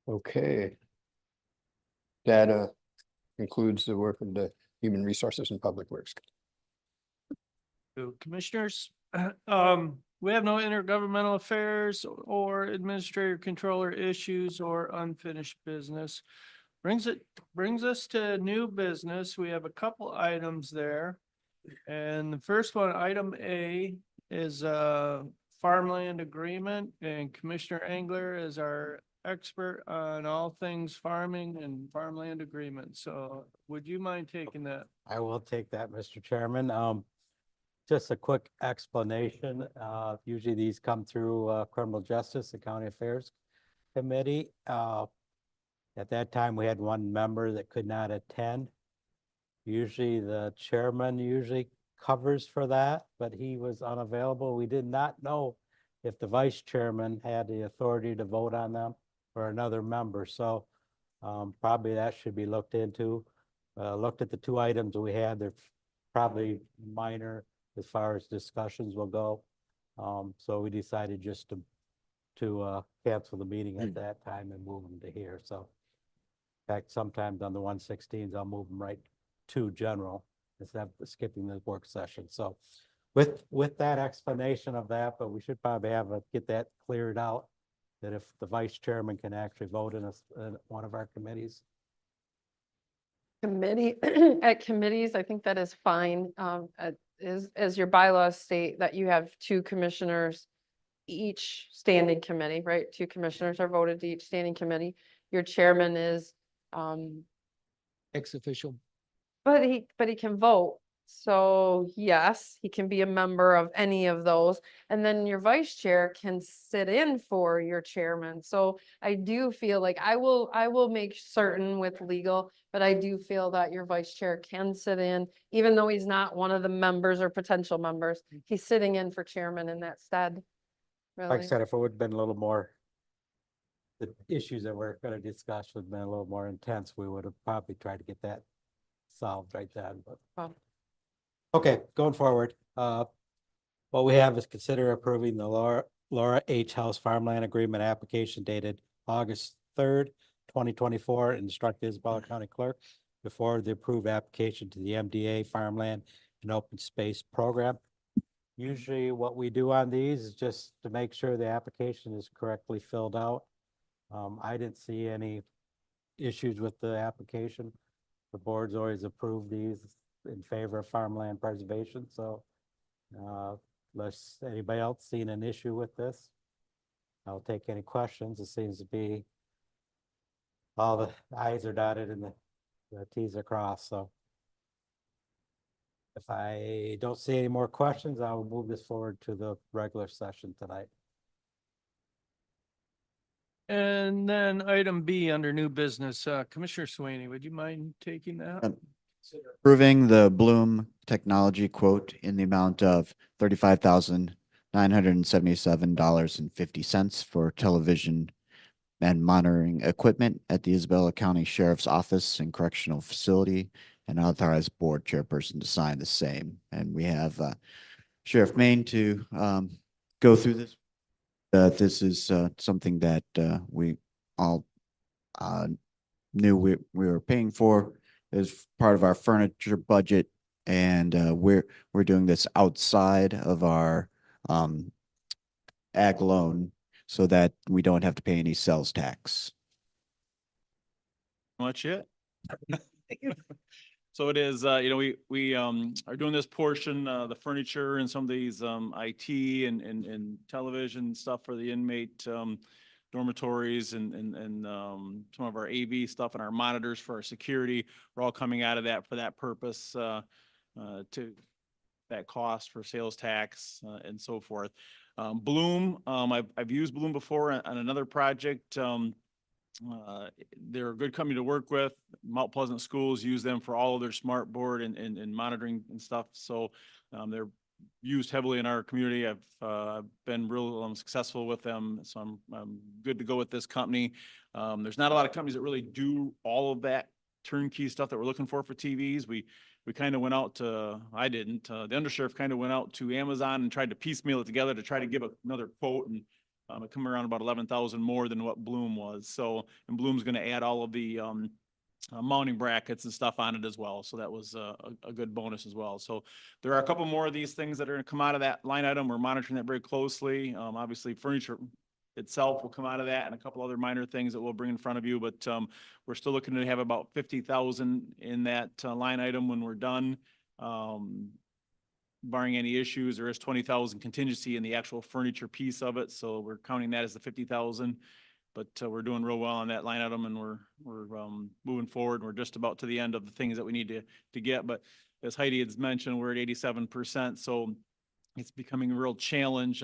Okay. That includes the work of the Human Resources and Public Works. So, Commissioners, we have no intergovernmental affairs or administrator controller issues or unfinished business. Brings us to new business. We have a couple items there. And the first one, item A, is a farmland agreement, and Commissioner Engler is our expert on all things farming and farmland agreements. So would you mind taking that? I will take that, Mr. Chairman. Just a quick explanation. Usually these come through Criminal Justice and County Affairs Committee. At that time, we had one member that could not attend. Usually the chairman covers for that, but he was unavailable. We did not know if the vice chairman had the authority to vote on them or another member. So probably that should be looked into. Looked at the two items we had. They're probably minor as far as discussions will go. So we decided just to cancel the meeting at that time and move them to here. So in fact, sometimes on the 116s, I'll move them right to general instead of skipping the work session. So with that explanation of that, but we should probably get that cleared out, that if the vice chairman can actually vote in one of our committees. At committees, I think that is fine. As your bylaws state that you have two commissioners, each standing committee, right? Two commissioners are voted to each standing committee. Your chairman is, Ex official. but he can vote. So yes, he can be a member of any of those. And then your vice chair can sit in for your chairman. So I do feel like I will make certain with legal, but I do feel that your vice chair can sit in, even though he's not one of the members or potential members. He's sitting in for chairman in that stead. Like I Really. said, if it would have been a little more, the issues that we're going to discuss would have been a little more intense, we would have probably tried to get that solved right then, but. Well, Okay, going forward, what we have is consider approving the Laura H. House Farmland Agreement application dated August 3rd, 2024, and instruct the Isabella County Clerk before the approved application to the MDA Farmland and Open Space Program. Usually what we do on these is just to make sure the application is correctly filled out. I didn't see any issues with the application. The board's always approved these in favor of farmland preservation, so unless anybody else seen an issue with this. I'll take any questions. It seems to be all the i's are dotted and the t's are crossed, so. If I don't see any more questions, I will move this forward to the regular session tonight. And then item B under new business, Commissioner Swaney, would you mind taking that? Approving the Bloom technology quote in the amount of $35,977.50 for television and monitoring equipment at the Isabella County Sheriff's Office and Correctional Facility, and authorize board chairperson to sign the same. And we have Sheriff Maine to go through this. This is something that we all knew we were paying for as part of our furniture budget, and we're doing this outside of our ag loan so that we don't have to pay any sales tax. Much it. So it is, you know, we are doing this portion, the furniture and some of these IT and television stuff for the inmate dormitories and some of our AV stuff and our monitors for our security. We're all coming out of that for that purpose, to that cost for sales tax and so forth. Bloom, I've used Bloom before on another project. They're a good company to work with. Mount Pleasant schools use them for all of their smart board and monitoring and stuff. So they're used heavily in our community. I've been real successful with them. So I'm good to go with this company. There's not a lot of companies that really do all of that turnkey stuff that we're looking for TVs. We kind of went out to, I didn't, the undersheriff kind of went out to Amazon and tried to piecemeal it together to try to give another quote, and it come around about 11,000 more than what Bloom was. So, and Bloom's going to add all of the mounting brackets and stuff on it as well. So that was a good bonus as well. So there are a couple more of these things that are going to come out of that line item. We're monitoring that very closely. Obviously furniture itself will come out of that, and a couple other minor things that we'll bring in front of you, but we're still looking to have about 50,000 in that line item when we're done. Barring any issues, there is 20,000 contingency in the actual furniture piece of it, so we're counting that as the 50,000. But we're doing real well on that line item, and we're moving forward. We're just about to the end of the things that we need to get. But as Heidi has mentioned, we're at 87%, so it's becoming a real challenge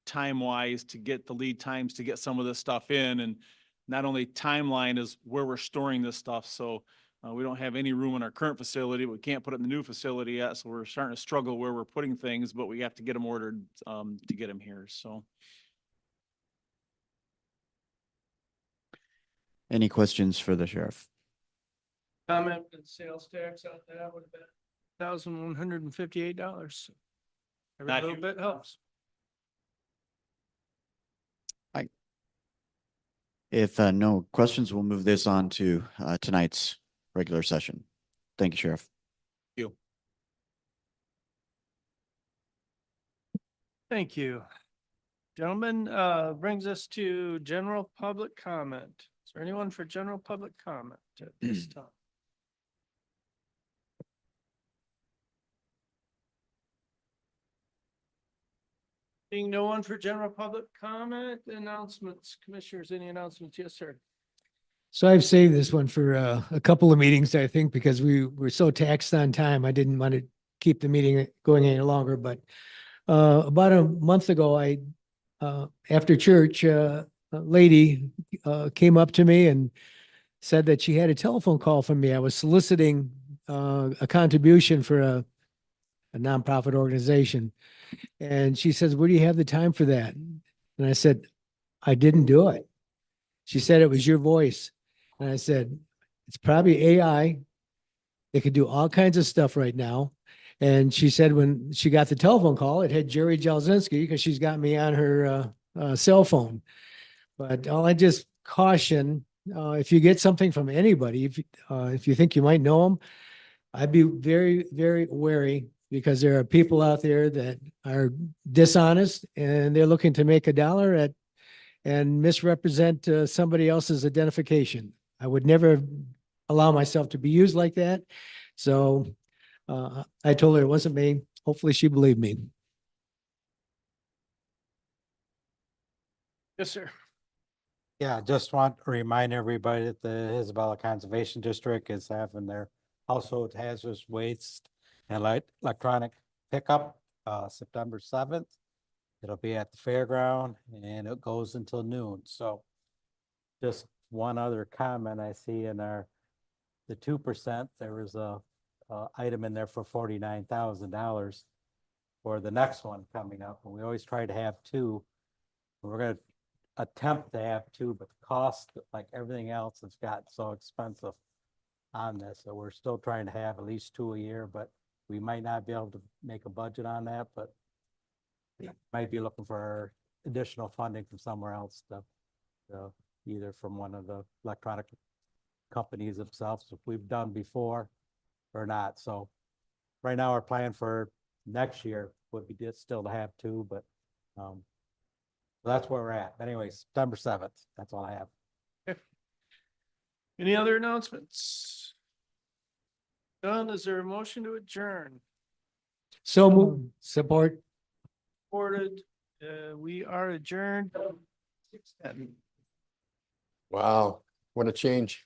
time-wise to get the lead times to get some of this stuff in. And not only timeline is where we're storing this stuff, so we don't have any room in our current facility. We can't put it in the new facility yet, so we're starting to struggle where we're putting things, but we have to get them ordered to get them here. So. Any questions for the sheriff? Comment and sales tax on that would have been $1,158. Every Not little huge. bit helps. If no questions, we'll move this on to tonight's regular session. Thank you, Sheriff. Thank you. Gentlemen, brings us to general public comment. Is there anyone for general public comment at this time? Being no one for general public comment, announcements, commissioners, any announcements? Yes, sir. So I've saved this one for a couple of meetings, I think, because we were so taxed on time. I didn't want to keep the meeting going any longer, but about a month ago, after church, a lady came up to me and said that she had a telephone call from me. I was soliciting a contribution for a nonprofit organization. And she says, "Where do you have the time for that?" And I said, "I didn't do it." She said, "It was your voice." And I said, "It's probably AI. They could do all kinds of stuff right now." And she said when she got the telephone call, it had Jerry Jelzinski because she's got me on her cell phone. But I just caution, if you get something from anybody, if you think you might know them, I'd be very, very wary, because there are people out there that are dishonest and they're looking to make a dollar and misrepresent somebody else's identification. I would never allow myself to be used like that. So I told her it wasn't me. Hopefully she believed me. Yes, sir. Yeah, just want to remind everybody that the Isabella Conservation District is having their household hazardous waste and electronic pickup, September 7th. It'll be at the fairground and it goes until noon. So just one other comment I see in the 2%, there was a item in there for $49,000 for the next one coming up. And we always try to have two. We're gonna attempt to have two, but the cost, like everything else, has gotten so expensive on this. So we're still trying to have at least two a year, but we might not be able to make a budget on that, but might be looking for additional funding from somewhere else to either from one of the electronic companies themselves, if we've done before or not. So right now, our plan for next year would be just still to have two, but that's where we're at. Anyway, September 7th, that's all I have. Any other announcements? Done. Is there a motion to adjourn? So move, support. Supported. We are adjourned. 6:10. Wow, what a change.